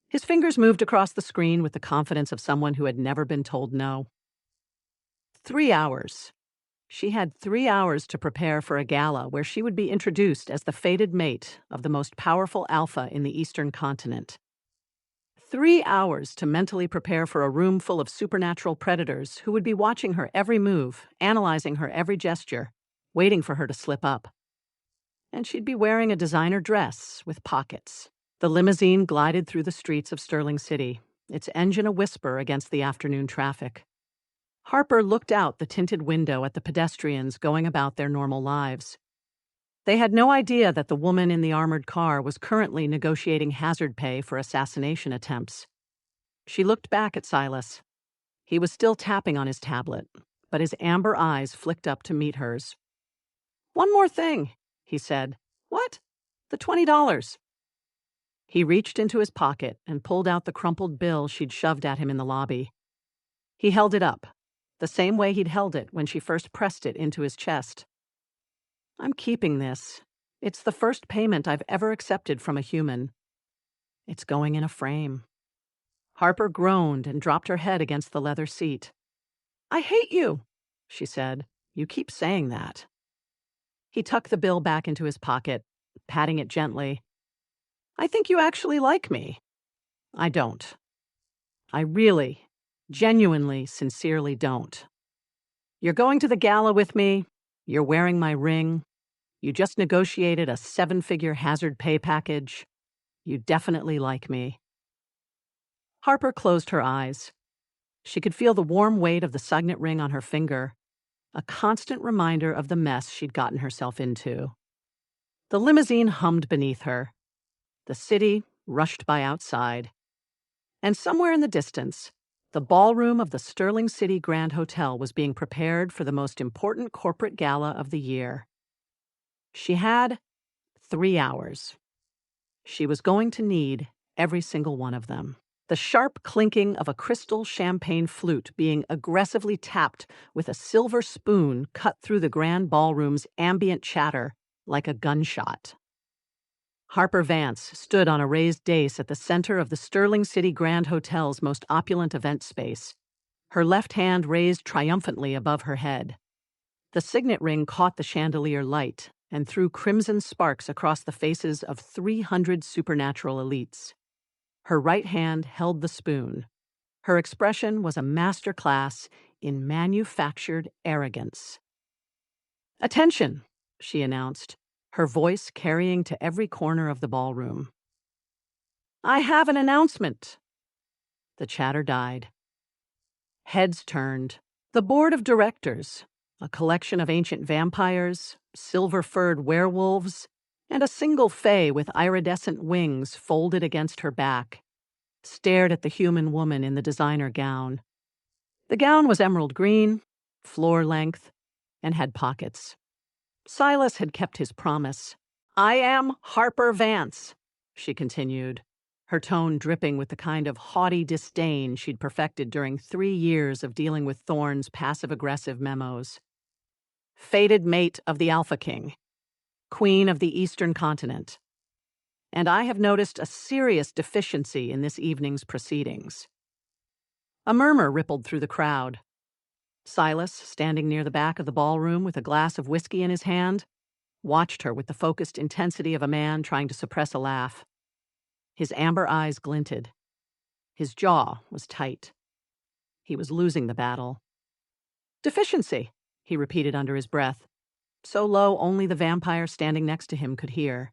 A: His fingers moved across the screen with the confidence of someone who had never been told no. 3 hours. She had 3 hours to prepare for a gala where she would be introduced as the fated mate of the most powerful alpha in the Eastern continent. 3 hours to mentally prepare for a room full of supernatural predators who would be watching her every move, analyzing her every gesture, waiting for her to slip up. And she'd be wearing a designer dress with pockets. The limousine glided through the streets of Sterling City, its engine a whisper against the afternoon traffic. Harper looked out the tinted window at the pedestrians going about their normal lives. They had no idea that the woman in the armored car was currently negotiating hazard pay for assassination attempts. She looked back at Silas. He was still tapping on his tablet, but his amber eyes flicked up to meet hers. "One more thing," he said. "What?" "The $20. He reached into his pocket and pulled out the crumpled bill she'd shoved at him in the lobby. He held it up, the same way he'd held it when she first pressed it into his chest. "I'm keeping this. It's the first payment I've ever accepted from a human. It's going in a frame." Harper groaned and dropped her head against the leather seat. "I hate you," she said. "You keep saying that." He tucked the bill back into his pocket, patting it gently. "I think you actually like me." "I don't. I really, genuinely, sincerely don't. You're going to the gala with me. You're wearing my ring. You just negotiated a 7-figure hazard pay package. You definitely like me." Harper closed her eyes. She could feel the warm weight of the signet ring on her finger, a constant reminder of the mess she'd gotten herself into. The limousine hummed beneath her. The city rushed by outside. And somewhere in the distance, the ballroom of the Sterling City Grand Hotel was being prepared for the most important corporate gala of the year. She had 3 hours. She was going to need every single one of them. The sharp clinking of a crystal champagne flute being aggressively tapped with a silver spoon cut through the grand ballroom's ambient chatter like a gunshot. Harper Vance stood on a raised dais at the center of the Sterling City Grand Hotel's most opulent event space, her left hand raised triumphantly above her head. The signet ring caught the chandelier light and threw crimson sparks across the faces of 300 supernatural elites. Her right hand held the spoon. Her expression was a master class in manufactured arrogance. "Attention," she announced, her voice carrying to every corner of the ballroom. "I have an announcement." The chatter died. Heads turned. The board of directors, a collection of ancient vampires, silver-furred werewolves, and a single fae with iridescent wings folded against her back, stared at the human woman in the designer gown. The gown was emerald green, floor length, and had pockets. Silas had kept his promise. I am Harper Vance, she continued, her tone dripping with the kind of haughty disdain she'd perfected during 3 years of dealing with Thorne's passive-aggressive memos. Fated mate of the AlphaKing, queen of the Eastern Continent. And I have noticed a serious deficiency in this evening's proceedings. A murmur rippled through the crowd. Silas, standing near the back of the ballroom with a glass of whiskey in his hand, watched her with the focused intensity of a man trying to suppress a laugh. His amber eyes glinted. His jaw was tight. He was losing the battle. Deficiency, he repeated under his breath, so low only the vampire standing next to him could hear.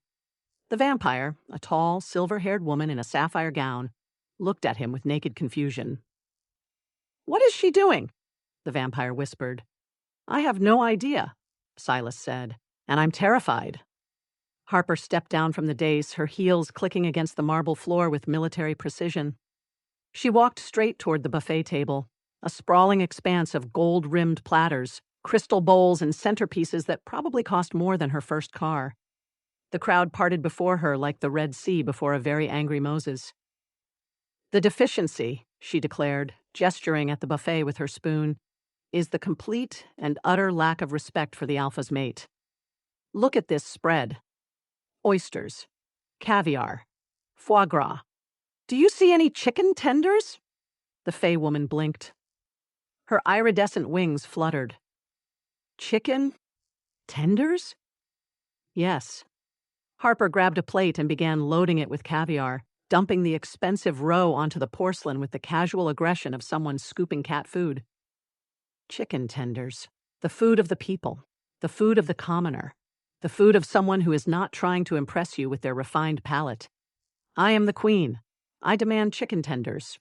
A: The vampire, a tall, silver-haired woman in a sapphire gown, looked at him with naked confusion. "What is she doing?" the vampire whispered. "I have no idea," Silas said, "and I'm terrified." Harper stepped down from the dais, her heels clicking against the marble floor with military precision. She walked straight toward the buffet table, a sprawling expanse of gold-rimmed platters, crystal bowls, and centerpieces that probably cost more than her first car. The crowd parted before her like the Red Sea before a very angry Moses. "The deficiency," she declared, gesturing at the buffet with her spoon, "is the complete and utter lack of respect for the Alpha's mate. Look at this spread. Oysters, caviar, foie gras. Do you see any chicken tenders?" The Fey woman blinked. Her iridescent wings fluttered. "Chicken? Tenders?" "Yes." Harper grabbed a plate and began loading it with caviar, dumping the expensive roe onto the porcelain with the casual aggression of someone scooping cat food. Chicken tenders. The food of the people. The food of the commoner. The food of someone who is not trying to impress you with their refined palate. I am the queen. I demand chicken tenders.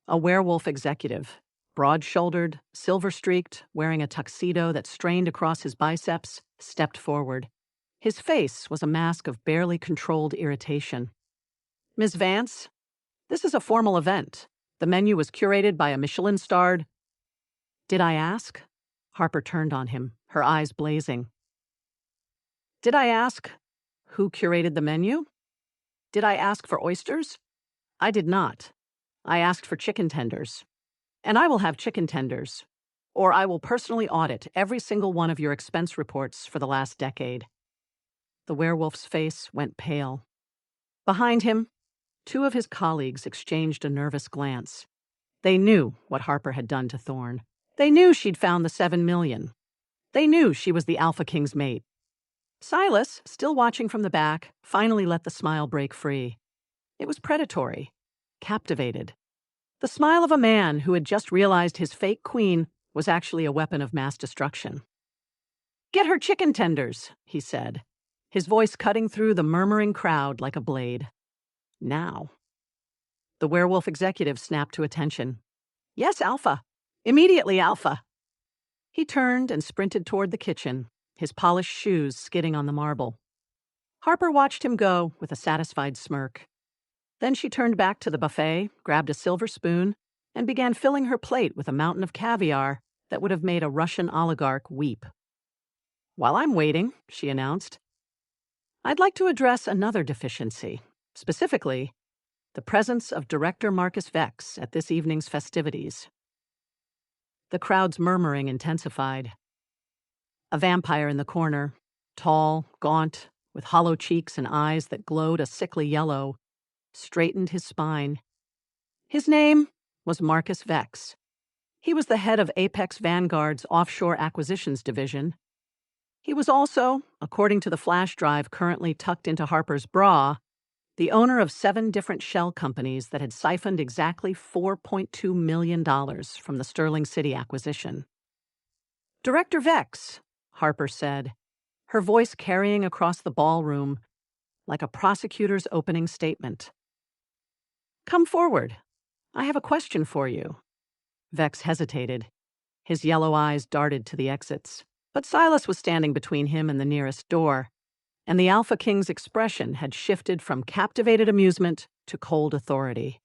A: A werewolf executive, broad-shouldered, silver-streaked, wearing a tuxedo that strained across his biceps, stepped forward. His face was a mask of barely controlled irritation. "Ms. Vance, this is a formal event. The menu was curated by a Michelin-starred—" "Did I ask?" Harper turned on him, her eyes blazing. "Did I ask who curated the menu? Did I ask for oysters? I did not. I asked for chicken tenders. And I will have chicken tenders, or I will personally audit every single one of your expense reports for the last decade." The werewolf's face went pale. Behind him, 2 of his colleagues exchanged a nervous glance. They knew what Harper had done to Thorne. They knew she'd found the 7 million. They knew she was the AlphaKing's mate. Silas, still watching from the back, finally let the smile break free. It was predatory, captivated. The smile of a man who had just realized his fake queen was actually a weapon of mass destruction. "Get her chicken tenders," he said, his voice cutting through the murmuring crowd like a blade. Now. The werewolf executive snapped to attention. "Yes, Alpha. Immediately, Alpha." He turned and sprinted toward the kitchen, his polished shoes skidding on the marble. Harper watched him go with a satisfied smirk. Then she turned back to the buffet, grabbed a silver spoon, and began filling her plate with a mountain of caviar that would have made a Russian oligarch weep. "While I'm waiting," she announced, "I'd like to address another deficiency, specifically the presence of Director Marcus Vex at this evening's festivities." The crowd's murmuring intensified. A vampire in the corner, tall, gaunt, with hollow cheeks and eyes that glowed a sickly yellow, straightened his spine. His name was Marcus Vex. He was the head of Apex Vanguard's offshore acquisitions division. He was also, according to the flash drive currently tucked into Harper's bra, the owner of 7 different shell companies that had siphoned exactly $4.2 million from the Sterling City acquisition. "Director Vex," Harper said, her voice carrying across the ballroom like a prosecutor's opening statement. "Come forward. I have a question for you." Vex hesitated. His yellow eyes darted to the exits. But Silas was standing between him and the nearest door, and the AlphaKing's expression had shifted from captivated amusement to cold authority.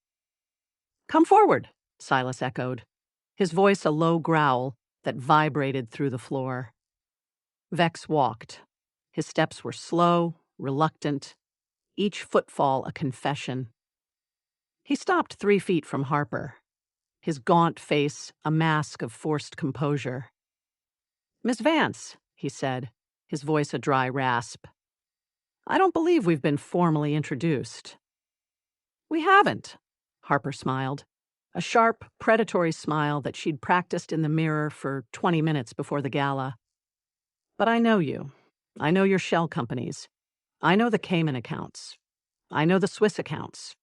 A: "Come forward," Silas echoed, his voice a low growl that vibrated through the floor. Vex walked, His steps were slow, reluctant, each footfall a confession. He stopped 3 feet from Harper, his gaunt face a mask of forced composure. "Miss Vance," he said, his voice a dry rasp. "I don't believe we've been formally introduced." "We haven't," Harper smiled, a sharp, predatory smile that she'd practiced in the mirror for 20 minutes before the gala. "But I know you. I know your shell companies. I know the Cayman accounts. I know the Swiss accounts.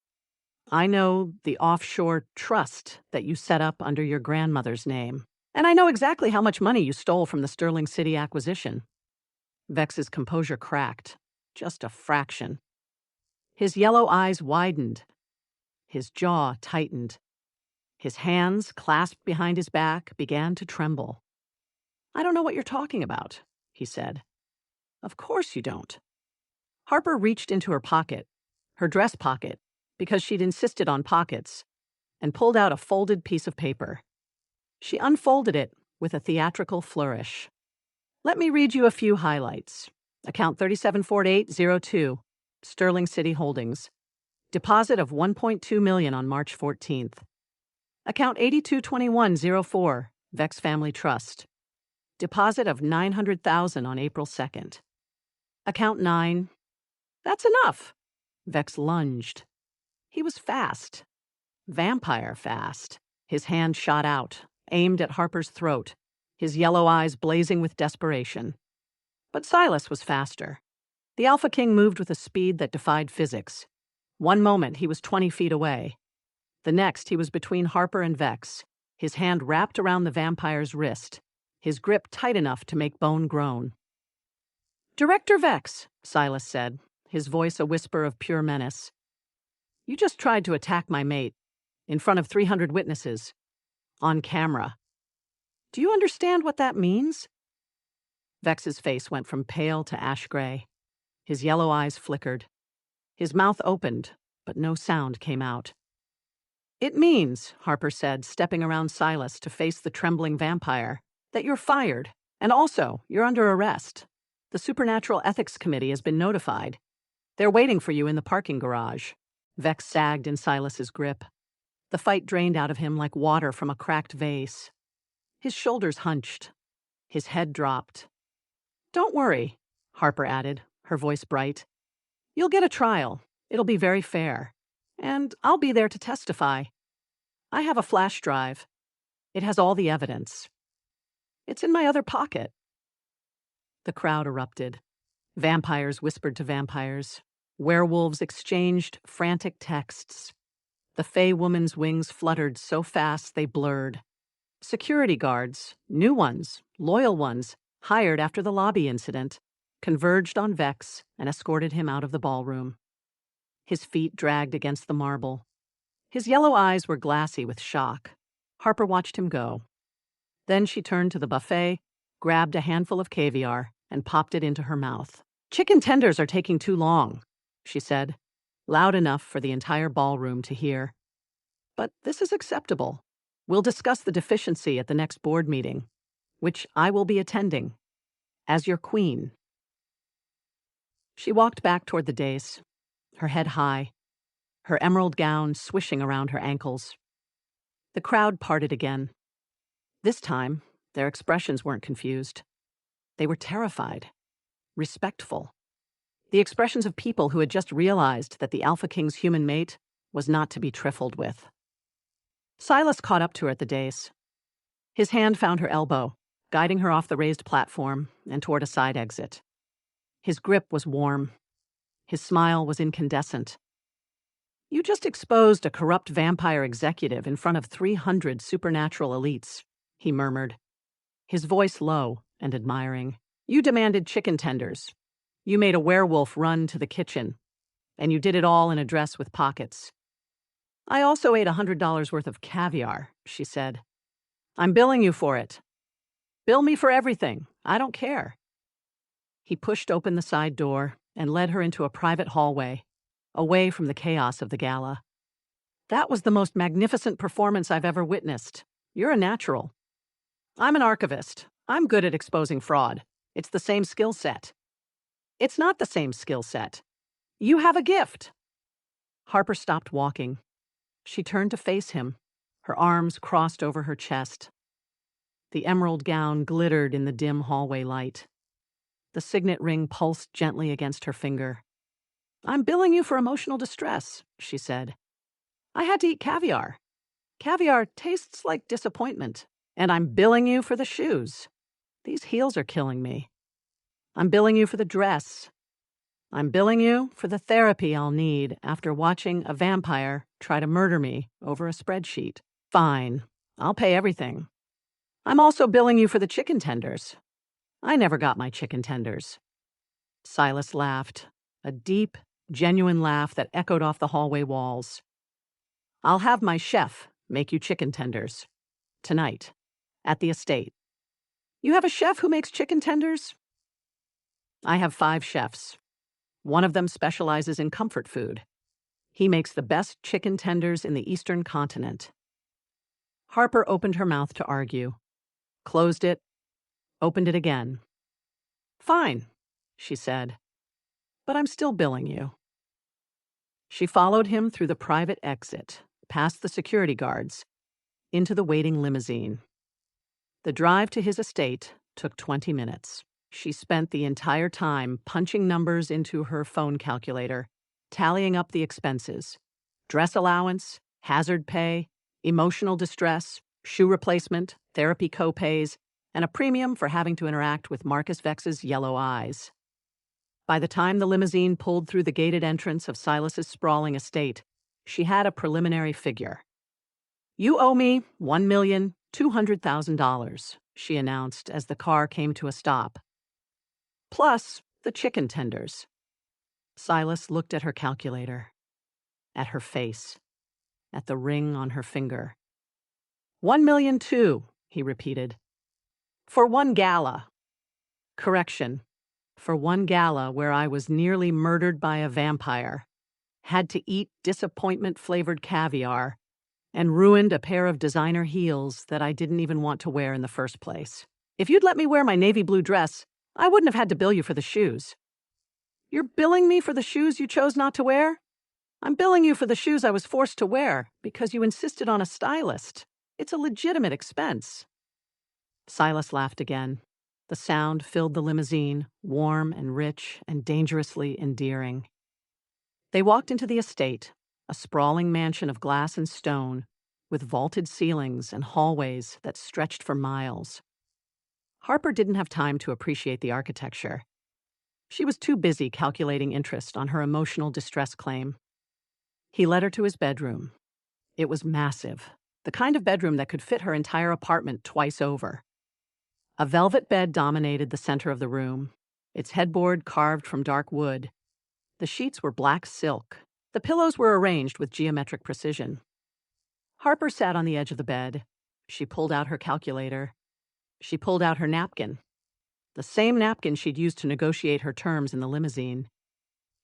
A: I know the offshore trust that you set up under your grandmother's name. And I know exactly how much money you stole from the Sterling City acquisition." Vex's composure cracked, just a fraction. His yellow eyes widened. His jaw tightened. His hands, clasped behind his back, began to tremble. "I don't know what you're talking about," he said. "Of course you don't." Harper reached into her pocket, her dress pocket, because she'd insisted on pockets, and pulled out a folded piece of paper. She unfolded it with a theatrical flourish. "Let me read you a few highlights. Account 374802, Sterling City Holdings. Deposit of $1.2 million on March 14th. Account 822104, Vex Family Trust. Deposit of $900,000 on April 2nd. Account 9. That's enough." Vex lunged. He was fast. Vampire fast. His hand shot out, aimed at Harper's throat, his yellow eyes blazing with desperation. But Silas was faster. The AlphaKing moved with a speed that defied physics. One moment he was 20 feet away. The next he was between Harper and Vex, his hand wrapped around the vampire's wrist, his grip tight enough to make bone groan. "Director Vex," Silas said, his voice a whisper of pure menace. "You just tried to attack my mate, in front of 300 witnesses, on camera. Do you understand what that means?" Vex's face went from pale to ash gray. His yellow eyes flickered. His mouth opened, but no sound came out. "It means," Harper said, stepping around Silas to face the trembling vampire, "that you're fired, and also you're under arrest. The Supernatural Ethics Committee has been notified. They're waiting for you in the parking garage." Vex sagged in Silas's grip. The fight drained out of him like water from a cracked vase. His shoulders hunched. His head dropped. "Don't worry," Harper added, her voice bright. "You'll get a trial. It'll be very fair. And I'll be there to testify. I have a flash drive. It has all the evidence. It's in my other pocket." The crowd erupted. Vampires whispered to vampires. Werewolves exchanged frantic texts. The Fey woman's wings fluttered so fast they blurred. Security guards, new ones, loyal ones, hired after the lobby incident, converged on Vex and escorted him out of the ballroom. His feet dragged against the marble. His yellow eyes were glassy with shock. Harper watched him go. Then she turned to the buffet, grabbed a handful of caviar, and popped it into her mouth. "Chicken tenders are taking too long," she said, loud enough for the entire ballroom to hear. "But this is acceptable. We'll discuss the deficiency at the next board meeting, which I will be attending, as your queen." She walked back toward the dais, her head high, her emerald gown swishing around her ankles. The crowd parted again. This time, their expressions weren't confused. They were terrified, respectful. The expressions of people who had just realized that the AlphaKing's human mate was not to be trifled with. Silas caught up to her at the dais. His hand found her elbow, guiding her off the raised platform and toward a side exit. His grip was warm. His smile was incandescent. "You just exposed a corrupt vampire executive in front of 300 supernatural elites," he murmured, his voice low and admiring. "You demanded chicken tenders. You made a werewolf run to the kitchen. And you did it all in a dress with pockets. I also ate $100 worth of caviar," she said. "I'm billing you for it. Bill me for everything. I don't care." He pushed open the side door and led her into a private hallway, away from the chaos of the gala. "That was the most magnificent performance I've ever witnessed. You're a natural. I'm an archivist. I'm good at exposing fraud. It's the same skill set." It's not the same skill set. You have a gift." Harper stopped walking. She turned to face him, her arms crossed over her chest. The emerald gown glittered in the dim hallway light. The signet ring pulsed gently against her finger. "I'm billing you for emotional distress," she said. "I had to eat caviar. Caviar tastes like disappointment, and I'm billing you for the shoes. These heels are killing me. I'm billing you for the dress. I'm billing you for the therapy I'll need after watching a vampire try to murder me over a spreadsheet. Fine, I'll pay everything. I'm also billing you for the chicken tenders. I never got my chicken tenders." Silas laughed, a deep, genuine laugh that echoed off the hallway walls. "I'll have my chef make you chicken tenders. Tonight, at the estate." "You have a chef who makes chicken tenders?" "I have 5 chefs. One of them specializes in comfort food. He makes the best chicken tenders in the Eastern continent." Harper opened her mouth to argue, closed it, opened it again. "Fine," she said, "but I'm still billing you." She followed him through the private exit, past the security guards, into the waiting limousine. The drive to his estate took 20 minutes. She spent the entire time punching numbers into her phone calculator, tallying up the expenses: dress allowance, hazard pay, emotional distress, shoe replacement, therapy copays, and a premium for having to interact with Marcus Vex's yellow eyes. By the time the limousine pulled through the gated entrance of Silas's sprawling estate, she had a preliminary figure. "You owe me $1,200,000, she announced as the car came to a stop. "Plus the chicken tenders." Silas looked at her calculator, at her face, at the ring on her finger. $1,200,000, he repeated. "For one gala." Correction. For one gala where I was nearly murdered by a vampire, had to eat disappointment-flavored caviar, and ruined a pair of designer heels that I didn't even want to wear in the first place. If you'd let me wear my navy blue dress, I wouldn't have had to bill you for the shoes. "You're billing me for the shoes you chose not to wear?" "I'm billing you for the shoes I was forced to wear because you insisted on a stylist. It's a legitimate expense." Silas laughed again. The sound filled the limousine, warm and rich and dangerously endearing. They walked into the estate, a sprawling mansion of glass and stone, with vaulted ceilings and hallways that stretched for miles. Harper didn't have time to appreciate the architecture. She was too busy calculating interest on her emotional distress claim. He led her to his bedroom. It was massive, the kind of bedroom that could fit her entire apartment twice over. A velvet bed dominated the center of the room, its headboard carved from dark wood. The sheets were black silk. The pillows were arranged with geometric precision. Harper sat on the edge of the bed. She pulled out her calculator. She pulled out her napkin, the same napkin she'd used to negotiate her terms in the limousine.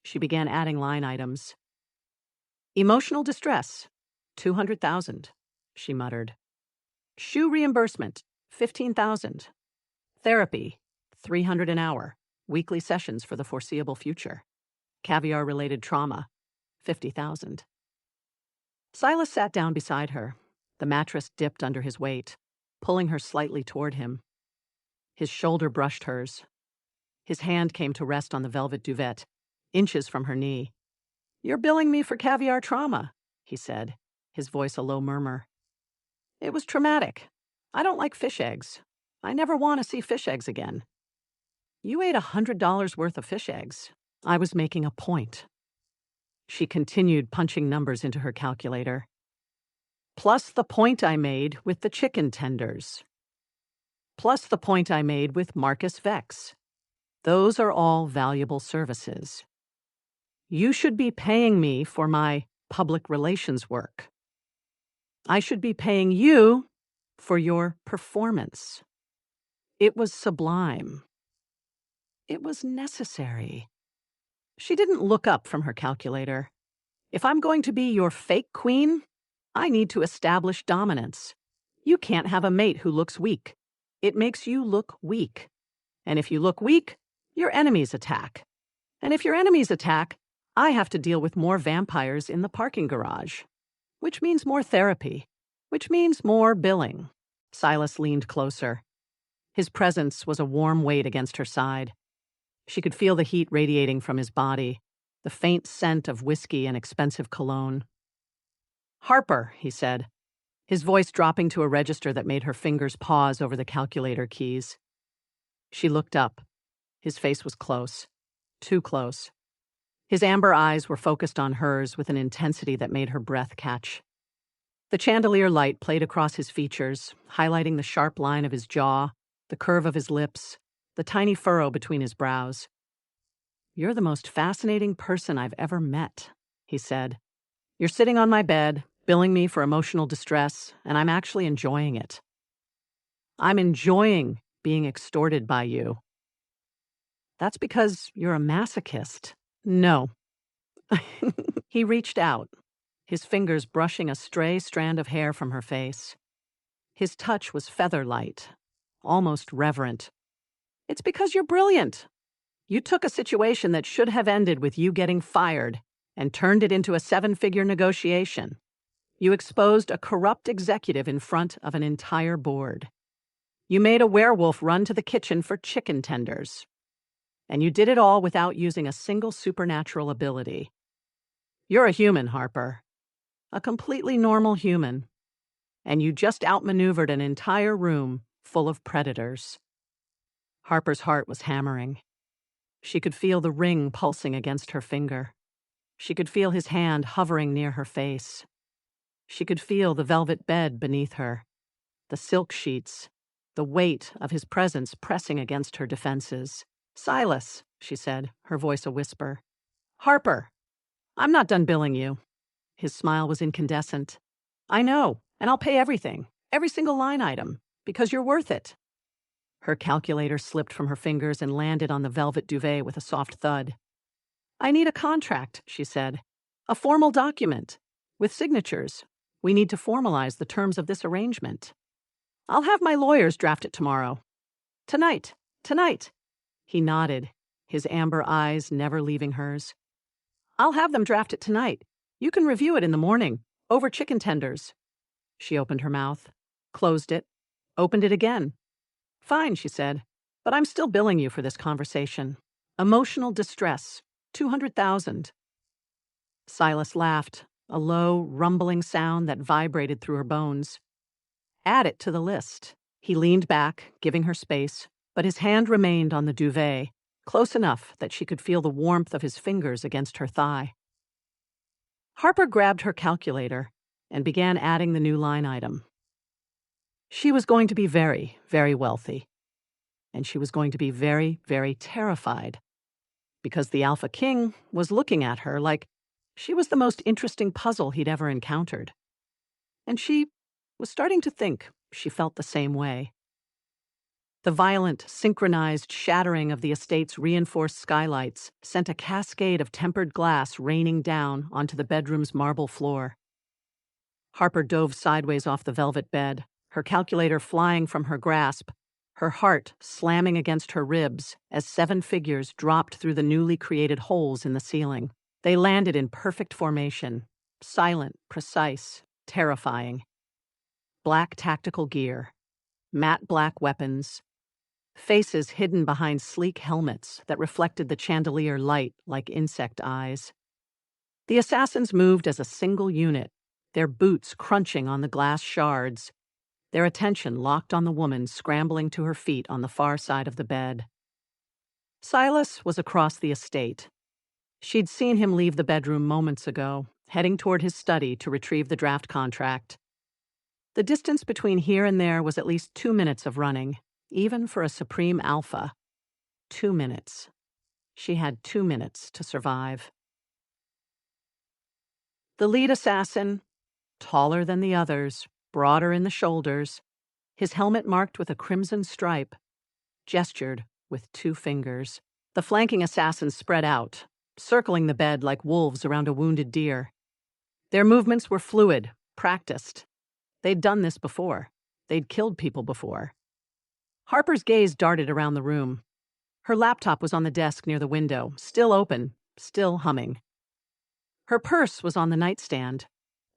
A: She began adding line items. "Emotional distress, 200,000, she muttered. "Shoe reimbursement, 15,000. Therapy, 300 an hour, weekly sessions for the foreseeable future. Caviar-related trauma, 50,000. Silas sat down beside her. The mattress dipped under his weight, pulling her slightly toward him. His shoulder brushed hers. His hand came to rest on the velvet duvet, inches from her knee. "You're billing me for caviar trauma," he said, his voice a low murmur. "It was traumatic. I don't like fish eggs. I never want to see fish eggs again." "You ate $100 worth of fish eggs. I was making a point." She continued punching numbers into her calculator. "Plus the point I made with the chicken tenders. Plus the point I made with Marcus Vex. Those are all valuable services. You should be paying me for my public relations work. I should be paying you for your performance. It was sublime. It was necessary." She didn't look up from her calculator. "If I'm going to be your fake queen, I need to establish dominance. You can't have a mate who looks weak. It makes you look weak. And if you look weak, your enemies attack. And if your enemies attack, I have to deal with more vampires in the parking garage. Which means more therapy. Which means more billing. Silas leaned closer. His presence was a warm weight against her side. She could feel the heat radiating from his body, the faint scent of whiskey and expensive cologne. "Harper," he said, his voice dropping to a register that made her fingers pause over the calculator keys. She looked up. His face was close. Too close. His amber eyes were focused on hers with an intensity that made her breath catch. The chandelier light played across his features, highlighting the sharp line of his jaw, the curve of his lips, the tiny furrow between his brows. "You're the most fascinating person I've ever met," he said. "You're sitting on my bed, billing me for emotional distress, and I'm actually enjoying it. I'm enjoying being extorted by you." "That's because you're a masochist." "No." He reached out, his fingers brushing a stray strand of hair from her face. His touch was feather-light, almost reverent. "It's because you're brilliant. You took a situation that should have ended with you getting fired and turned it into a 7-figure negotiation. You exposed a corrupt executive in front of an entire board. You made a werewolf run to the kitchen for chicken tenders. And you did it all without using a single supernatural ability. You're a human, Harper. A completely normal human. And you just outmaneuvered an entire room full of predators." Harper's heart was hammering. She could feel the ring pulsing against her finger. She could feel his hand hovering near her face. She could feel the velvet bed beneath her, the silk sheets, the weight of his presence pressing against her defenses. "Silas," she said, her voice a whisper. "Harper, I'm not done billing you." His smile was incandescent. "I know, and I'll pay everything, every single line item, because you're worth it." Her calculator slipped from her fingers and landed on the velvet duvet with a soft thud. "I need a contract," she said. "A formal document, with signatures. We need to formalize the terms of this arrangement. I'll have my lawyers draft it tomorrow. Tonight. He nodded, his amber eyes never leaving hers. "I'll have them draft it tonight. You can review it in the morning, over chicken tenders." She opened her mouth, closed it, opened it again. "Fine," she said, "but I'm still billing you for this conversation. Emotional distress, 200,000. Silas laughed, a low, rumbling sound that vibrated through her bones. "Add it to the list." He leaned back, giving her space, but his hand remained on the duvet, close enough that she could feel the warmth of his fingers against her thigh. Harper grabbed her calculator and began adding the new line item. She was going to be very, very wealthy. And she was going to be very, very terrified. Because the AlphaKing was looking at her like she was the most interesting puzzle he'd ever encountered. And she was starting to think she felt the same way. The violent, synchronized shattering of the estate's reinforced skylights sent a cascade of tempered glass raining down onto the bedroom's marble floor. Harper dove sideways off the velvet bed, her calculator flying from her grasp, her heart slamming against her ribs as 7 figures dropped through the newly created holes in the ceiling. They landed in perfect formation, silent, precise, terrifying. Black tactical gear, matte black weapons, faces hidden behind sleek helmets that reflected the chandelier light like insect eyes. The assassins moved as a single unit, their boots crunching on the glass shards, their attention locked on the woman scrambling to her feet on the far side of the bed. Silas was across the estate. She'd seen him leave the bedroom moments ago, heading toward his study to retrieve the draft contract. The distance between here and there was at least 2 minutes of running, even for a supreme alpha. 2 minutes. She had 2 minutes to survive. The lead assassin, taller than the others, broader in the shoulders, his helmet marked with a crimson stripe, gestured with 2 fingers. The flanking assassins spread out, circling the bed like wolves around a wounded deer. Their movements were fluid, practiced. They'd done this before. They'd killed people before. Harper's gaze darted around the room. Her laptop was on the desk near the window, still open, still humming. Her purse was on the nightstand.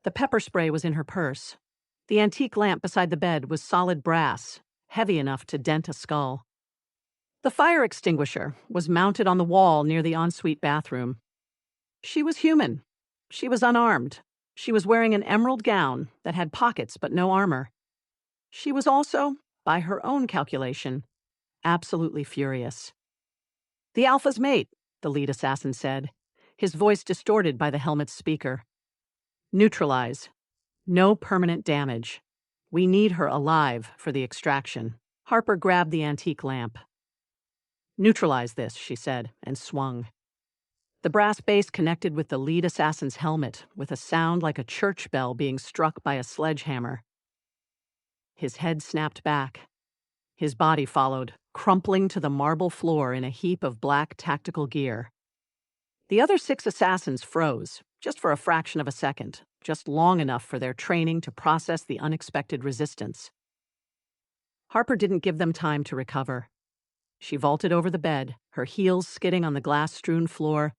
A: The pepper spray was in her purse. The antique lamp beside the bed was solid brass, heavy enough to dent a skull. The fire extinguisher was mounted on the wall near the ensuite bathroom. She was human. She was unarmed. She was wearing an emerald gown that had pockets but no armor. She was also, by her own calculation, absolutely furious. "The Alpha's mate," the lead assassin said, his voice distorted by the helmet's speaker. "Neutralize. No permanent damage. We need her alive for the extraction." Harper grabbed the antique lamp. "Neutralize this," she said, and swung. The brass base connected with the lead assassin's helmet with a sound like a church bell being struck by a sledgehammer. His head snapped back. His body followed, crumpling to the marble floor in a heap of black tactical gear. The other 6 assassins froze, just for a fraction of a second, just long enough for their training to process the unexpected resistance. Harper didn't give them time to recover. She vaulted over the bed, her heels skidding on the glass-strewn floor,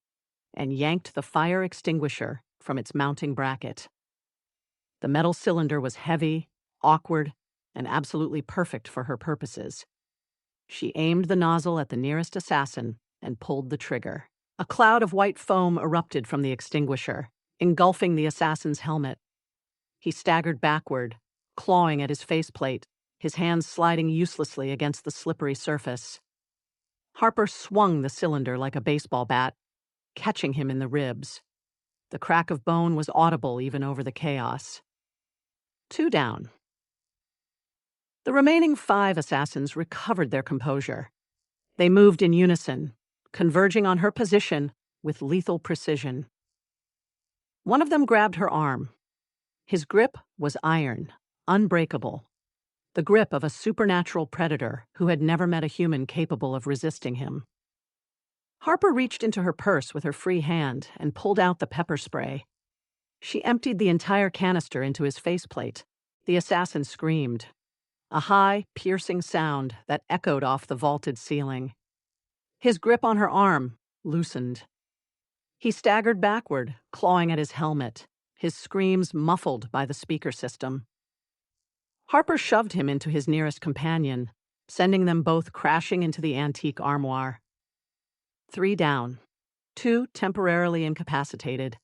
A: and yanked the fire extinguisher from its mounting bracket. The metal cylinder was heavy, awkward, and absolutely perfect for her purposes. She aimed the nozzle at the nearest assassin and pulled the trigger. A cloud of white foam erupted from the extinguisher, engulfing the assassin's helmet. He staggered backward, clawing at his faceplate, his hands sliding uselessly against the slippery surface. Harper swung the cylinder like a baseball bat, catching him in the ribs. The crack of bone was audible even over the chaos. 2 down. The remaining 5 assassins recovered their composure. They moved in unison, converging on her position with lethal precision. One of them grabbed her arm. His grip was iron, unbreakable. The grip of a supernatural predator who had never met a human capable of resisting him. Harper reached into her purse with her free hand and pulled out the pepper spray. She emptied the entire canister into his faceplate. The assassin screamed. A high, piercing sound that echoed off the vaulted ceiling. His grip on her arm loosened. He staggered backward, clawing at his helmet, his screams muffled by the speaker system. Harper shoved him into his nearest companion, sending them both crashing into the antique armoire. 3 down. 2 temporarily incapacitated.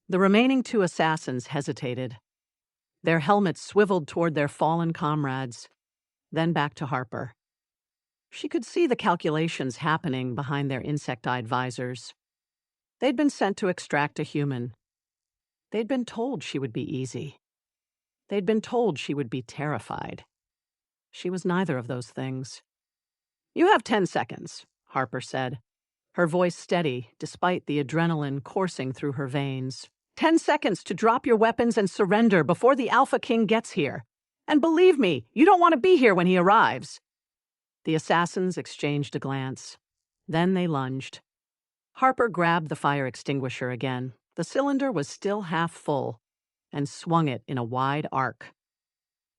A: The remaining 2 assassins hesitated. Their helmets swiveled toward their fallen comrades, then back to Harper. She could see the calculations happening behind their insect-eyed visors. They'd been sent to extract a human. They'd been told she would be easy. They'd been told she would be terrified. She was neither of those things. "You have 10 seconds, Harper said, her voice steady despite the adrenaline coursing through her veins. 10 seconds to drop your weapons and surrender before the AlphaKing gets here. And believe me, you don't want to be here when he arrives." The assassins exchanged a glance. Then they lunged. Harper grabbed the fire extinguisher again. The cylinder was still half full, and swung it in a wide arc.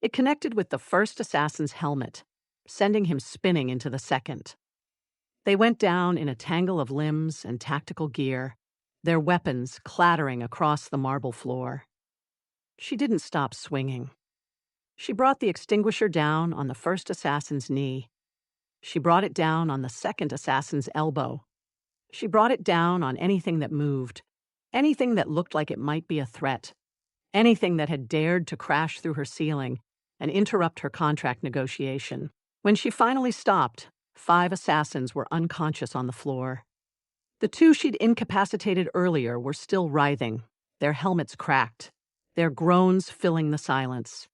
A: It connected with the first assassin's helmet, sending him spinning into the second. They went down in a tangle of limbs and tactical gear, their weapons clattering across the marble floor. She didn't stop swinging. She brought the extinguisher down on the first assassin's knee. She brought it down on the second assassin's elbow. She brought it down on anything that moved, anything that looked like it might be a threat, anything that had dared to crash through her ceiling and interrupt her contract negotiation. When she finally stopped, 5 assassins were unconscious on the floor. The 2 she'd incapacitated earlier were still writhing, their helmets cracked, their groans filling the silence.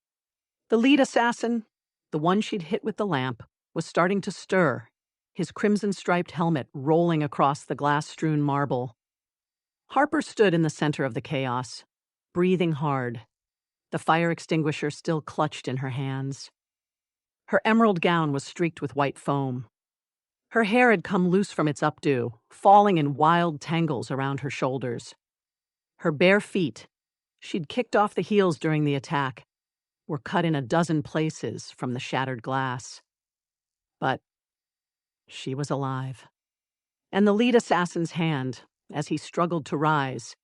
A: The lead assassin, the one she'd hit with the lamp, was starting to stir, his crimson-striped helmet rolling across the glass-strewn marble. Harper stood in the center of the chaos, breathing hard, the fire extinguisher still clutched in her hands. Her emerald gown was streaked with white foam. Her hair had come loose from its updo, falling in wild tangles around her shoulders. Her bare feet, she'd kicked off the heels during the attack, were cut in a dozen places from the shattered glass. But She was alive. And the lead assassin's hand, as he struggled to rise,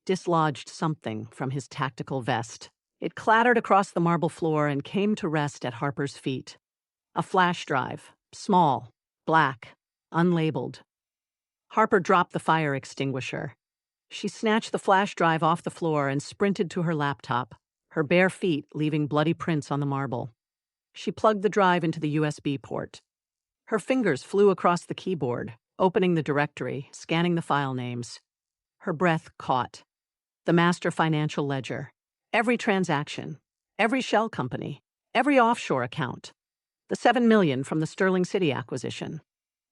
A: dislodged something from his tactical vest. It clattered across the marble floor and came to rest at Harper's feet. A flash drive, small, black, unlabeled. Harper dropped the fire extinguisher. She snatched the flash drive off the floor and sprinted to her laptop, her bare feet leaving bloody prints on the marble. She plugged the drive into the USB port. Her fingers flew across the keyboard, opening the directory, scanning the file names. Her breath caught. The master financial ledger. Every transaction. Every shell company. Every offshore account. The $7 million from the Sterling City acquisition.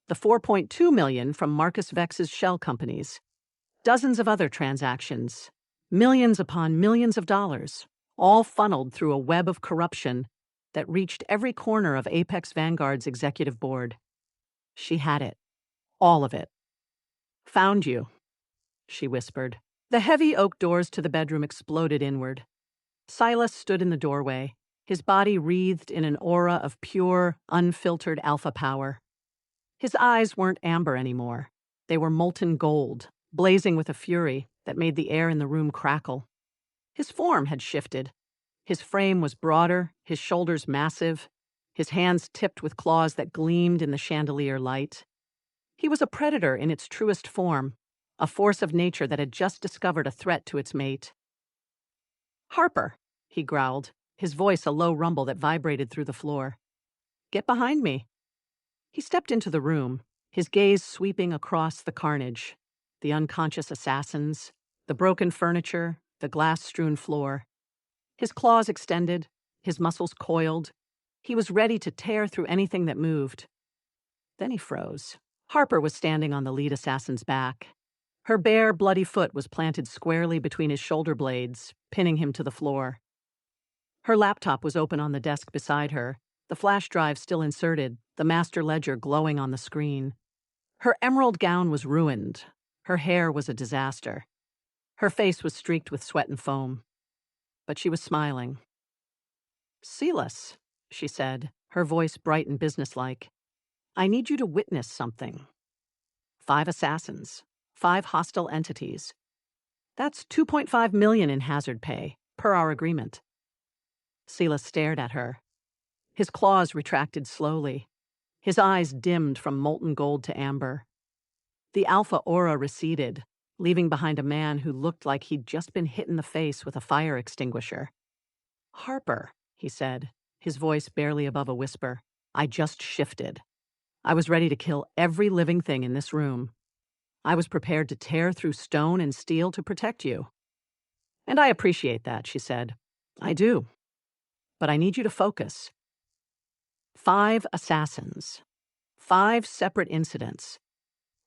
A: The $4.2 million from Marcus Vex's shell companies. Dozens of other transactions. Millions upon millions of dollars, all funneled through a web of corruption that reached every corner of Apex Vanguard's executive board. She had it. All of it. "Found you," she whispered. The heavy oak doors to the bedroom exploded inward. Silas stood in the doorway, his body wreathed in an aura of pure, unfiltered alpha power. His eyes weren't amber anymore. They were molten gold, blazing with a fury that made the air in the room crackle. His form had shifted. His frame was broader, his shoulders massive, his hands tipped with claws that gleamed in the chandelier light. He was a predator in its truest form, a force of nature that had just discovered a threat to its mate. "Harper," he growled, his voice a low rumble that vibrated through the floor. "Get behind me." He stepped into the room, his gaze sweeping across the carnage, the unconscious assassins, the broken furniture, the glass-strewn floor. His claws extended, his muscles coiled. He was ready to tear through anything that moved. Then he froze. Harper was standing on the lead assassin's back. Her bare, bloody foot was planted squarely between his shoulder blades, pinning him to the floor. Her laptop was open on the desk beside her, the flash drive still inserted, the master ledger glowing on the screen. Her emerald gown was ruined. Her hair was a disaster. Her face was streaked with sweat and foam. But she was smiling. "Silas," she said, her voice bright and businesslike, "I need you to witness something. 5 assassins, 5 hostile entities. That's $2.5 million in hazard pay, per our agreement." Silas stared at her. His claws retracted slowly. His eyes dimmed from molten gold to amber. The alpha aura receded, leaving behind a man who looked like he'd just been hit in the face with a fire extinguisher. "Harper," he said, his voice barely above a whisper, "I just shifted. I was ready to kill every living thing in this room. I was prepared to tear through stone and steel to protect you." "And I appreciate that," she said. "I do. But I need you to focus. 5 assassins. 5 separate incidents.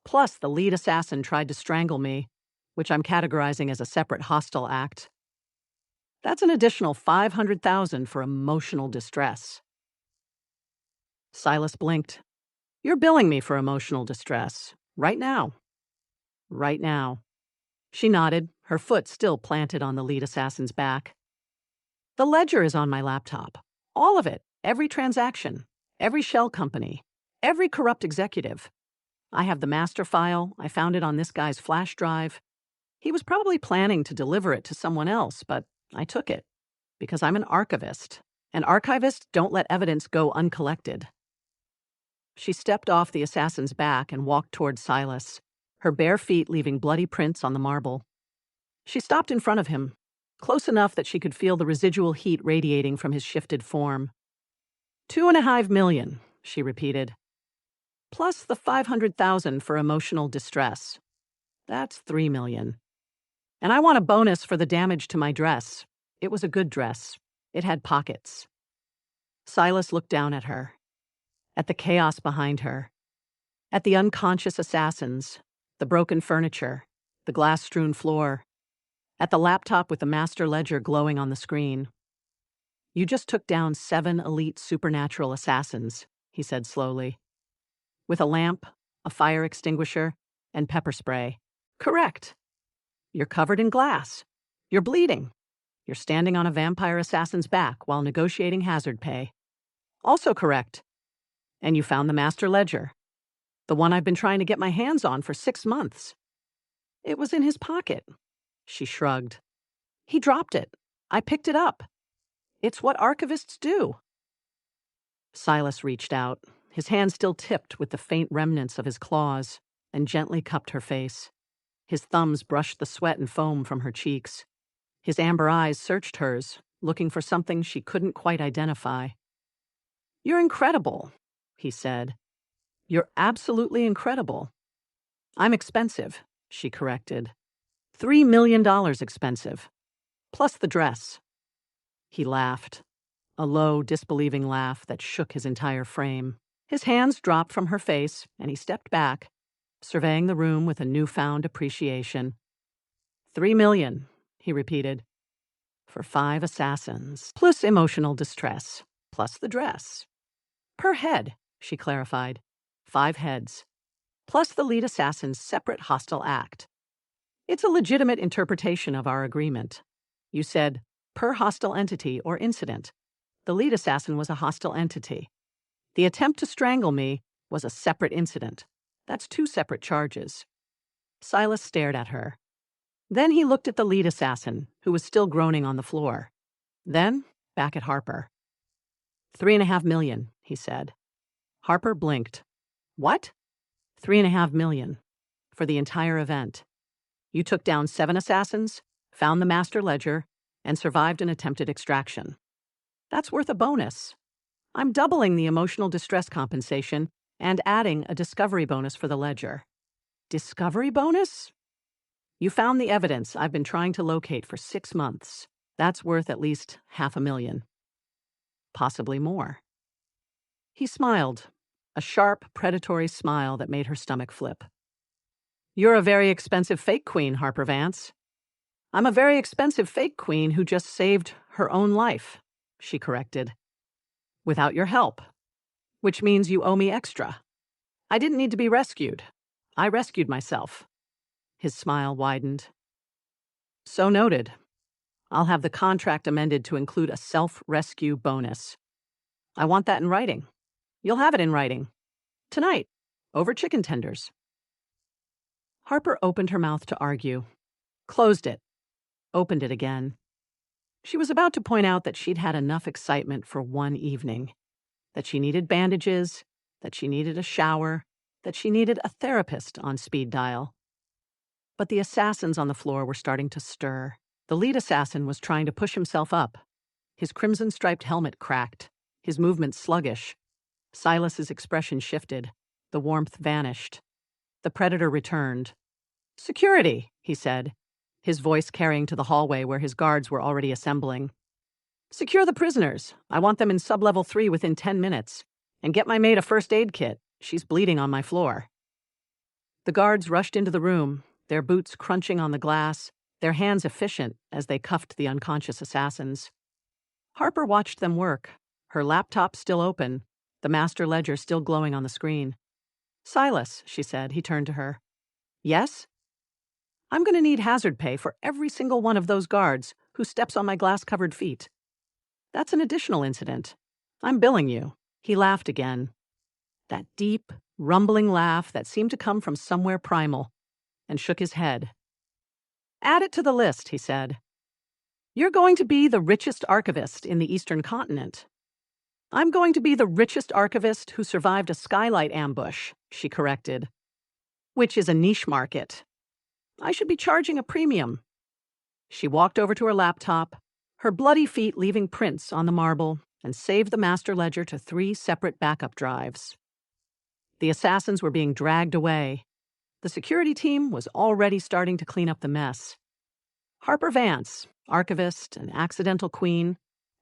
A: Plus the lead assassin tried to strangle me, which I'm categorizing as a separate hostile act. That's an additional $500,000 for emotional distress." Silas blinked. "You're billing me for emotional distress. Right now." "Right now." She nodded, her foot still planted on the lead assassin's back. "The ledger is on my laptop. All of it. Every transaction. Every shell company. Every corrupt executive. I have the master file. I found it on this guy's flash drive. He was probably planning to deliver it to someone else, but I took it. Because I'm an archivist. And archivists don't let evidence go uncollected." She stepped off the assassin's back and walked toward Silas, her bare feet leaving bloody prints on the marble. She stopped in front of him, close enough that she could feel the residual heat radiating from his shifted form. $2.5 million, she repeated. Plus the $500,000 for emotional distress. That's $3 million. And I want a bonus for the damage to my dress. It was a good dress. It had pockets. Silas looked down at her, at the chaos behind her, at the unconscious assassins, the broken furniture, the glass-strewn floor, at the laptop with the master ledger glowing on the screen. "You just took down 7 elite supernatural assassins," he said slowly. "With a lamp, a fire extinguisher, and pepper spray. Correct. You're covered in glass. You're bleeding. You're standing on a vampire assassin's back while negotiating hazard pay. Also correct. And you found the master ledger. The one I've been trying to get my hands on for 6 months. It was in his pocket. She shrugged. He dropped it. I picked it up. It's what archivists do. Silas reached out, his hand still tipped with the faint remnants of his claws, and gently cupped her face. His thumbs brushed the sweat and foam from her cheeks. His amber eyes searched hers, looking for something she couldn't quite identify. You're incredible, he said. You're absolutely incredible. I'm expensive, she corrected. $3 million expensive. Plus the dress. He laughed, a low, disbelieving laugh that shook his entire frame. His hands dropped from her face, and he stepped back, surveying the room with a newfound appreciation. $3 million, he repeated. For 5 assassins, plus emotional distress, plus the dress. Per head, she clarified. 5 heads. Plus the lead assassin's separate hostile act. It's a legitimate interpretation of our agreement. You said, per hostile entity or incident. The lead assassin was a hostile entity. The attempt to strangle me was a separate incident. That's 2 separate charges. Silas stared at her. Then he looked at the lead assassin, who was still groaning on the floor. Then, back at Harper. $3.5 million, he said. Harper blinked. What? $3.5 million. For the entire event. You took down 7 assassins, found the master ledger, and survived an attempted extraction. That's worth a bonus. I'm doubling the emotional distress compensation and adding a discovery bonus for the ledger. Discovery bonus? You found the evidence I've been trying to locate for 6 months. That's worth at least $500,000. Possibly more. He smiled, a sharp, predatory smile that made her stomach flip. You're a very expensive fake queen, Harper Vance. I'm a very expensive fake queen who just saved her own life, she corrected. Without your help. Which means you owe me extra. I didn't need to be rescued. I rescued myself. His smile widened. So noted. I'll have the contract amended to include a self-rescue bonus. I want that in writing. You'll have it in writing. Tonight, over chicken tenders. Harper opened her mouth to argue, closed it, opened it again. She was about to point out that she'd had enough excitement for one evening, that she needed bandages, that she needed a shower, that she needed a therapist on speed dial. But the assassins on the floor were starting to stir. The lead assassin was trying to push himself up. His crimson-striped helmet cracked, his movements sluggish. Silas's expression shifted. The warmth vanished. The predator returned. Security, he said, his voice carrying to the hallway where his guards were already assembling. Secure the prisoners. I want them in sub-level 3 within 10 minutes. And get my maid a first aid kit. She's bleeding on my floor. The guards rushed into the room, their boots crunching on the glass, their hands efficient as they cuffed the unconscious assassins. Harper watched them work, her laptop still open, the master ledger still glowing on the screen. Silas, she said. He turned to her. Yes? I'm going to need hazard pay for every single one of those guards who steps on my glass-covered feet. That's an additional incident. I'm billing you. He laughed again. That deep, rumbling laugh that seemed to come from somewhere primal, and shook his head. Add it to the list, he said. You're going to be the richest archivist in the Eastern Continent. I'm going to be the richest archivist who survived a skylight ambush, she corrected. Which is a niche market. I should be charging a premium. She walked over to her laptop, her bloody feet leaving prints on the marble, and saved the master ledger to 3 separate backup drives. The assassins were being dragged away. The security team was already starting to clean up the mess. Harper Vance, archivist and accidental queen,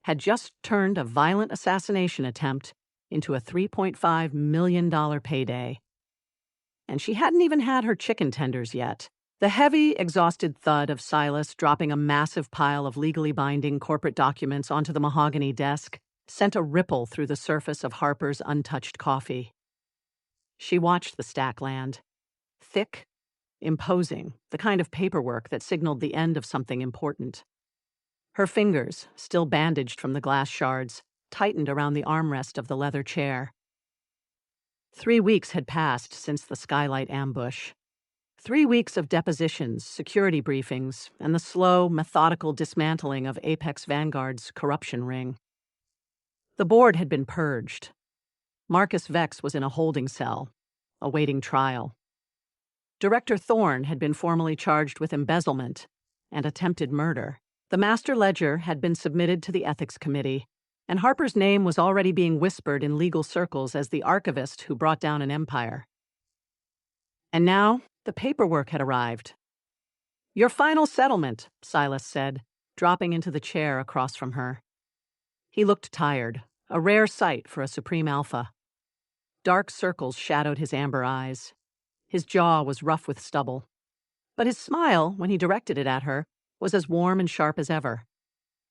A: had just turned a violent assassination attempt into a $3.5 million payday. And she hadn't even had her chicken tenders yet. The heavy, exhausted thud of Silas dropping a massive pile of legally binding corporate documents onto the mahogany desk sent a ripple through the surface of Harper's untouched coffee. She watched the stack land. Thick, imposing, the kind of paperwork that signaled the end of something important. Her fingers, still bandaged from the glass shards, tightened around the armrest of the leather chair. 3 weeks had passed since the skylight ambush. 3 weeks of depositions, security briefings, and the slow, methodical dismantling of Apex Vanguard's corruption ring. The board had been purged. Marcus Vex was in a holding cell, awaiting trial. Director Thorne had been formally charged with embezzlement and attempted murder. The master ledger had been submitted to the ethics committee, and Harper's name was already being whispered in legal circles as the archivist who brought down an empire. And now, the paperwork had arrived. "Your final settlement," Silas said, dropping into the chair across from her. He looked tired, a rare sight for a Supreme Alpha. Dark circles shadowed his amber eyes. His jaw was rough with stubble. But his smile, when he directed it at her, was as warm and sharp as ever.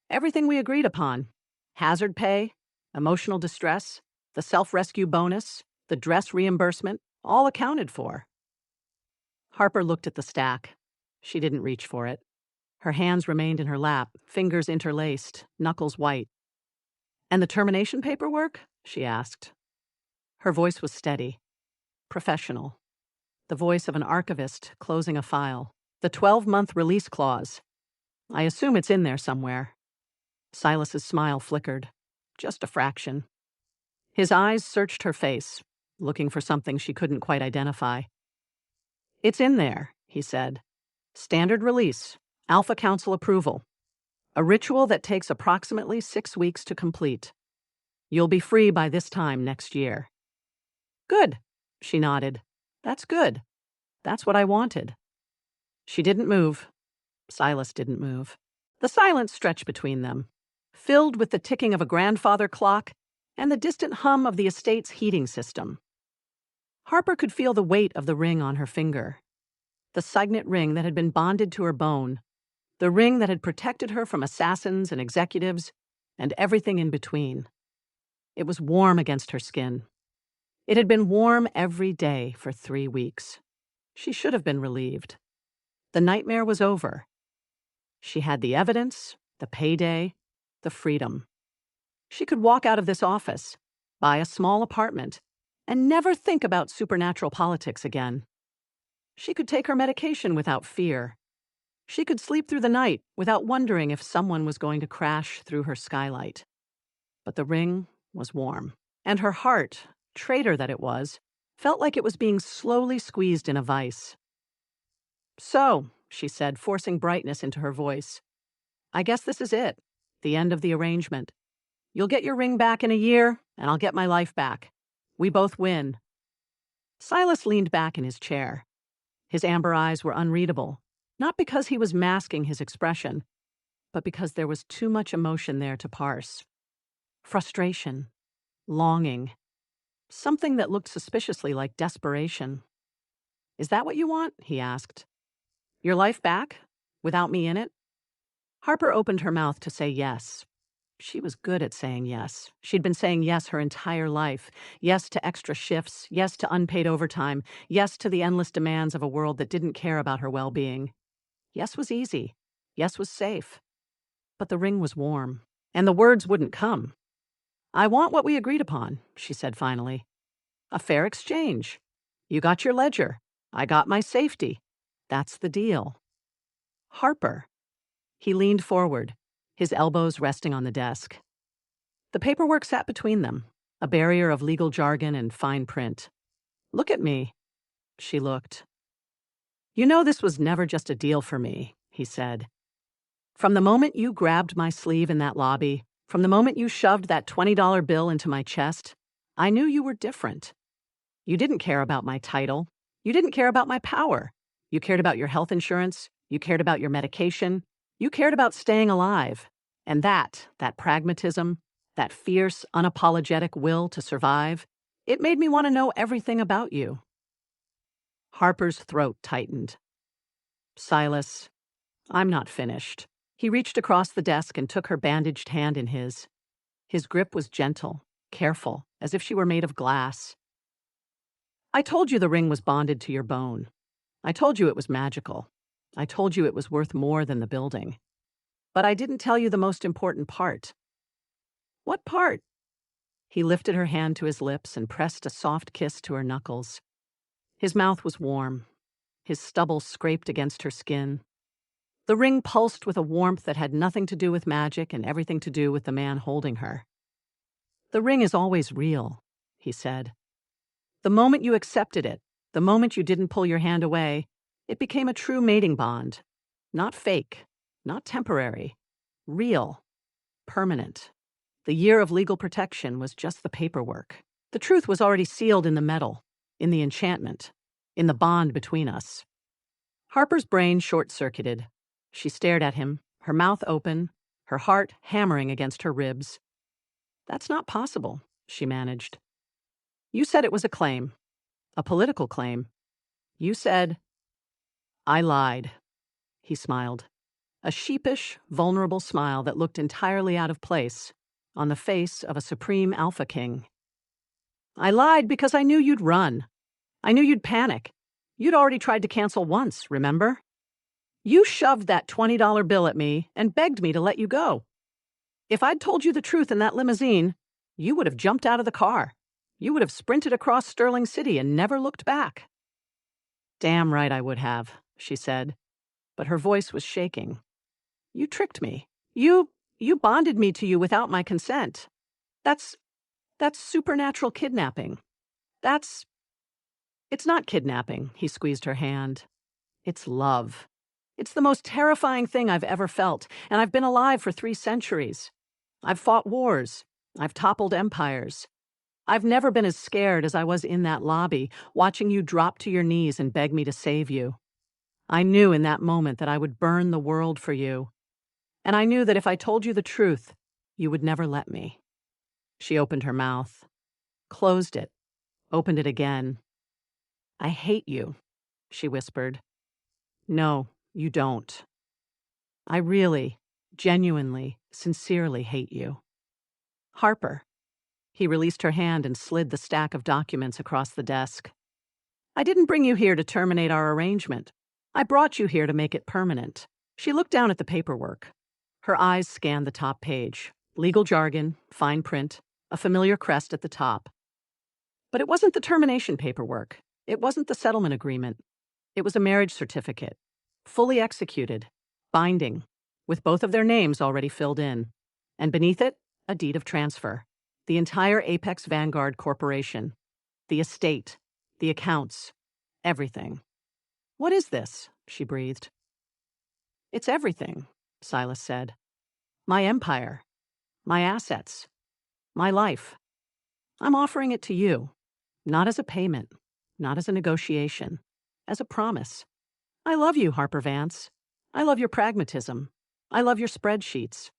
A: "Everything we agreed upon. Hazard pay, emotional distress, the self-rescue bonus, the dress reimbursement, all accounted for." Harper looked at the stack. She didn't reach for it. Her hands remained in her lap, fingers interlaced, knuckles white. "And the termination paperwork?" she asked. Her voice was steady, professional. The voice of an archivist closing a file. "The 12-month release clause. I assume it's in there somewhere." Silas's smile flickered, just a fraction. His eyes searched her face, looking for something she couldn't quite identify. "It's in there," he said. "Standard release, Alpha Council approval. A ritual that takes approximately 6 weeks to complete. You'll be free by this time next year." "Good," she nodded. "That's good. That's what I wanted." She didn't move. Silas didn't move. The silence stretched between them, filled with the ticking of a grandfather clock and the distant hum of the estate's heating system. Harper could feel the weight of the ring on her finger. The signet ring that had been bonded to her bone. The ring that had protected her from assassins and executives and everything in between. It was warm against her skin. It had been warm every day for 3 weeks. She should have been relieved. The nightmare was over. She had the evidence, the payday, the freedom. She could walk out of this office, buy a small apartment, and never think about supernatural politics again. She could take her medication without fear. She could sleep through the night without wondering if someone was going to crash through her skylight. But the ring was warm, and her heart, traitor that it was, felt like it was being slowly squeezed in a vice. "So," she said, forcing brightness into her voice, "I guess this is it, the end of the arrangement. You'll get your ring back in a year, and I'll get my life back. We both win." Silas leaned back in his chair. His amber eyes were unreadable, not because he was masking his expression, but because there was too much emotion there to parse. Frustration, longing, something that looked suspiciously like desperation. "Is that what you want?" he asked. "Your life back, without me in it?" Harper opened her mouth to say yes. She was good at saying yes. She'd been saying yes her entire life. Yes to extra shifts, yes to unpaid overtime, yes to the endless demands of a world that didn't care about her well-being. Yes was easy. Yes was safe. But the ring was warm, and the words wouldn't come. "I want what we agreed upon," she said finally. "A fair exchange. You got your ledger. I got my safety. That's the deal." Harper. He leaned forward, his elbows resting on the desk. The paperwork sat between them, a barrier of legal jargon and fine print. "Look at me." She looked. "You know this was never just a deal for me," he said. "From the moment you grabbed my sleeve in that lobby, from the moment you shoved that $20 bill into my chest, I knew you were different. You didn't care about my title. You didn't care about my power. You cared about your health insurance. You cared about your medication. You cared about staying alive. And that pragmatism, that fierce, unapologetic will to survive, it made me want to know everything about you." Harper's throat tightened. "Silas, I'm not finished." He reached across the desk and took her bandaged hand in his. His grip was gentle, careful, as if she were made of glass. "I told you the ring was bonded to your bone. I told you it was magical. I told you it was worth more than the building. But I didn't tell you the most important part." "What part?" He lifted her hand to his lips and pressed a soft kiss to her knuckles. His mouth was warm. His stubble scraped against her skin. The ring pulsed with a warmth that had nothing to do with magic and everything to do with the man holding her. "The ring is always real," he said. "The moment you accepted it, the moment you didn't pull your hand away, it became a true mating bond. Not fake, not temporary. Real. Permanent. The year of legal protection was just the paperwork. The truth was already sealed in the metal, in the enchantment, in the bond between us." Harper's brain short-circuited. She stared at him, her mouth open, her heart hammering against her ribs. "That's not possible," she managed. "You said it was a claim. A political claim. You said—" "I lied." He smiled. A sheepish, vulnerable smile that looked entirely out of place on the face of a supreme AlphaKing. "I lied because I knew you'd run. I knew you'd panic. You'd already tried to cancel once, remember? You shoved that $20 bill at me and begged me to let you go. If I'd told you the truth in that limousine, you would have jumped out of the car. You would have sprinted across Sterling City and never looked back." "Damn right I would have," she said, but her voice was shaking. "You tricked me. You bonded me to you without my consent. That's supernatural kidnapping. It's not kidnapping," he squeezed her hand. "It's love. It's the most terrifying thing I've ever felt, and I've been alive for 3 centuries. I've fought wars. I've toppled empires. I've never been as scared as I was in that lobby, watching you drop to your knees and beg me to save you. I knew in that moment that I would burn the world for you. And I knew that if I told you the truth, you would never let me." She opened her mouth, closed it, opened it again. "I hate you," she whispered. "No, you don't. I really, genuinely, sincerely hate you. Harper." He released her hand and slid the stack of documents across the desk. "I didn't bring you here to terminate our arrangement. I brought you here to make it permanent." She looked down at the paperwork. Her eyes scanned the top page. Legal jargon, fine print, a familiar crest at the top. But it wasn't the termination paperwork. It wasn't the settlement agreement. It was a marriage certificate, fully executed, binding, with both of their names already filled in. And beneath it, a deed of transfer. The entire Apex Vanguard Corporation. The estate. The accounts. Everything. "What is this?" she breathed. "It's everything," Silas said. "My empire. My assets. My life. I'm offering it to you. Not as a payment. Not as a negotiation. As a promise. I love you, Harper Vance. I love your pragmatism. I love your spreadsheets.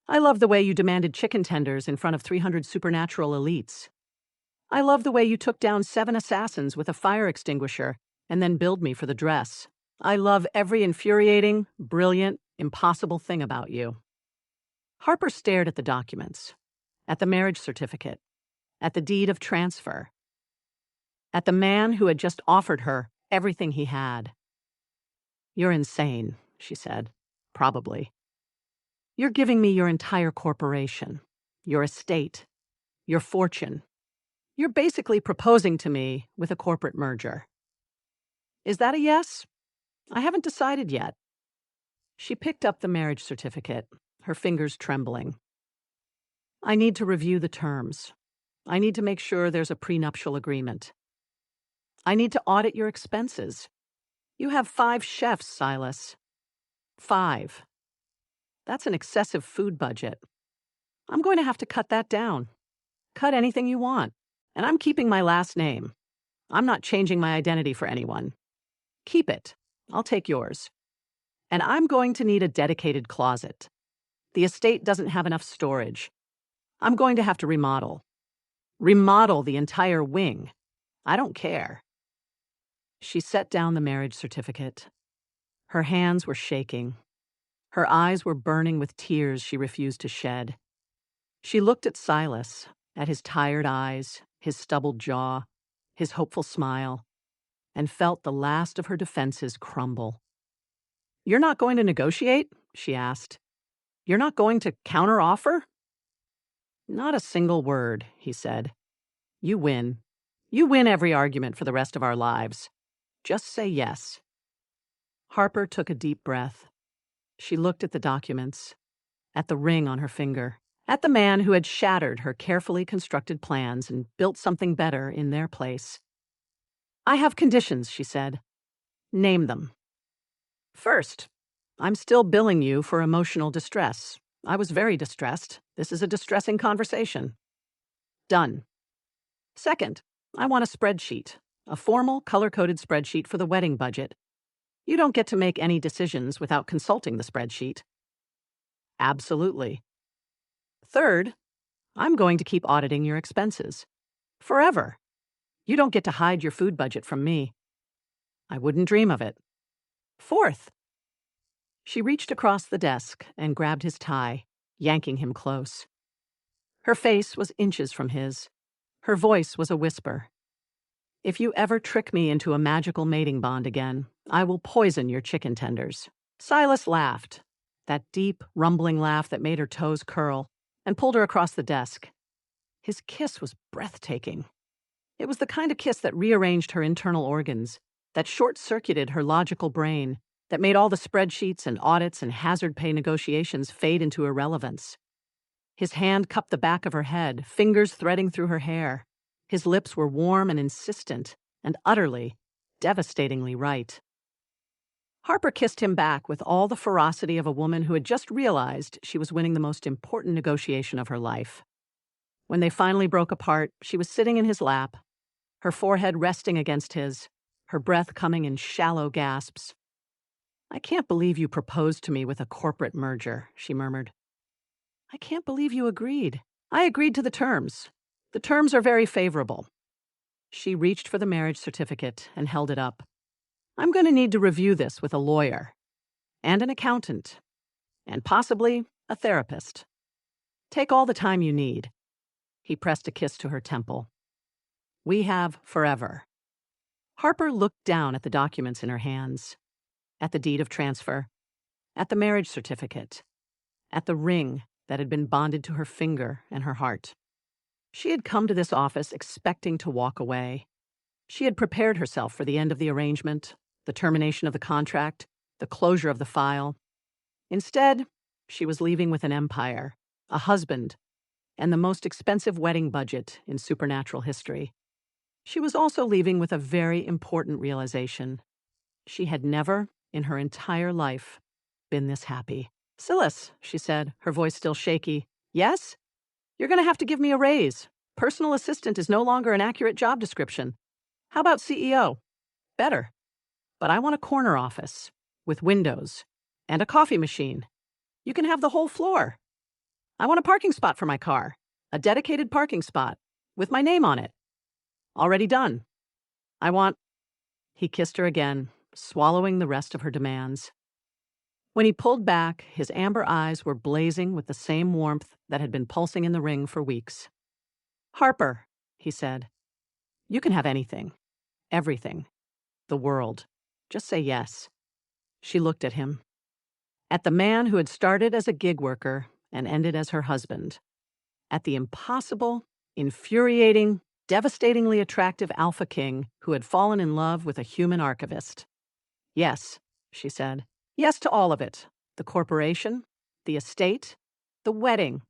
A: I love the way you demanded chicken tenders in front of 300 supernatural elites. I love the way you took down 7 assassins with a fire extinguisher and then billed me for the dress. I love every infuriating, brilliant, impossible thing about you." Harper stared at the documents, at the marriage certificate, at the deed of transfer, at the man who had just offered her everything he had. "You're insane," she said. "Probably. You're giving me your entire corporation, your estate, your fortune. You're basically proposing to me with a corporate merger. Is that a yes? I haven't decided yet." She picked up the marriage certificate, her fingers trembling. "I need to review the terms. I need to make sure there's a prenuptial agreement. I need to audit your expenses. You have 5 chefs, Silas. 5. That's an excessive food budget. I'm going to have to cut that down. Cut anything you want. And I'm keeping my last name. I'm not changing my identity for anyone. Keep it. I'll take yours. And I'm going to need a dedicated closet. The estate doesn't have enough storage. I'm going to have to remodel. Remodel the entire wing. I don't care." She set down the marriage certificate. Her hands were shaking. Her eyes were burning with tears she refused to shed. She looked at Silas, at his tired eyes, his stubbled jaw, his hopeful smile, and felt the last of her defenses crumble. "You're not going to negotiate?" she asked. "You're not going to counteroffer?" Not a single word, he said. You win. You win every argument for the rest of our lives. Just say yes. Harper took a deep breath. She looked at the documents, at the ring on her finger, at the man who had shattered her carefully constructed plans and built something better in their place. I have conditions, she said. Name them. First, I'm still billing you for emotional distress. I was very distressed. This is a distressing conversation. Done. Second, I want a spreadsheet, a formal, color-coded spreadsheet for the wedding budget. You don't get to make any decisions without consulting the spreadsheet. Absolutely. Third, I'm going to keep auditing your expenses. Forever. You don't get to hide your food budget from me. I wouldn't dream of it. Fourth. She reached across the desk and grabbed his tie, yanking him close. Her face was inches from his. Her voice was a whisper. If you ever trick me into a magical mating bond again, I will poison your chicken tenders. Silas laughed, that deep, rumbling laugh that made her toes curl, and pulled her across the desk. His kiss was breathtaking. It was the kind of kiss that rearranged her internal organs, that short-circuited her logical brain, that made all the spreadsheets and audits and hazard pay negotiations fade into irrelevance. His hand cupped the back of her head, fingers threading through her hair. His lips were warm and insistent, and utterly, devastatingly right. Harper kissed him back with all the ferocity of a woman who had just realized she was winning the most important negotiation of her life. When they finally broke apart, she was sitting in his lap, her forehead resting against his, her breath coming in shallow gasps. I can't believe you proposed to me with a corporate merger, she murmured. I can't believe you agreed. I agreed to the terms. The terms are very favorable. She reached for the marriage certificate and held it up. I'm going to need to review this with a lawyer, and an accountant, and possibly a therapist. Take all the time you need. He pressed a kiss to her temple. We have forever. Harper looked down at the documents in her hands, at the deed of transfer, at the marriage certificate, at the ring that had been bonded to her finger and her heart. She had come to this office expecting to walk away. She had prepared herself for the end of the arrangement, the termination of the contract, the closure of the file. Instead, she was leaving with an empire, a husband, and the most expensive wedding budget in supernatural history. She was also leaving with a very important realization. She had never, in her entire life, been this happy. Silas, she said, her voice still shaky. Yes? You're going to have to give me a raise. Personal assistant is no longer an accurate job description. How about CEO? Better. But I want a corner office with windows and a coffee machine. You can have the whole floor. I want a parking spot for my car, a dedicated parking spot with my name on it. Already done. I want... He kissed her again, swallowing the rest of her demands. When he pulled back, his amber eyes were blazing with the same warmth that had been pulsing in the ring for weeks. Harper, he said, you can have anything, everything, the world. Just say yes. She looked at him. At the man who had started as a gig worker and ended as her husband. At the impossible, infuriating, devastatingly attractive AlphaKing who had fallen in love with a human archivist. Yes, she said. Yes to all of it. The corporation, the estate, the wedding,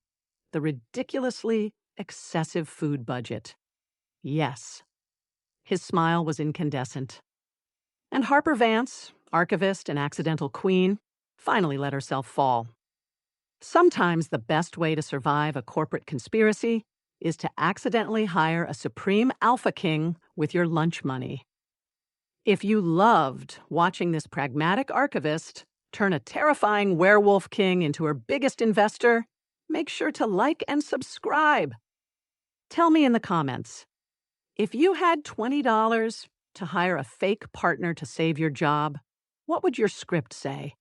A: the ridiculously excessive food budget. Yes. His smile was incandescent. And Harper Vance, archivist and accidental queen, finally let herself fall. Sometimes the best way to survive a corporate conspiracy is to accidentally hire a supreme AlphaKing with your lunch money. If you loved watching this pragmatic archivist turn a terrifying werewolf king into her biggest investor, make sure to like and subscribe. Tell me in the comments, if you had $20 to hire a fake partner to save your job, what would your script say?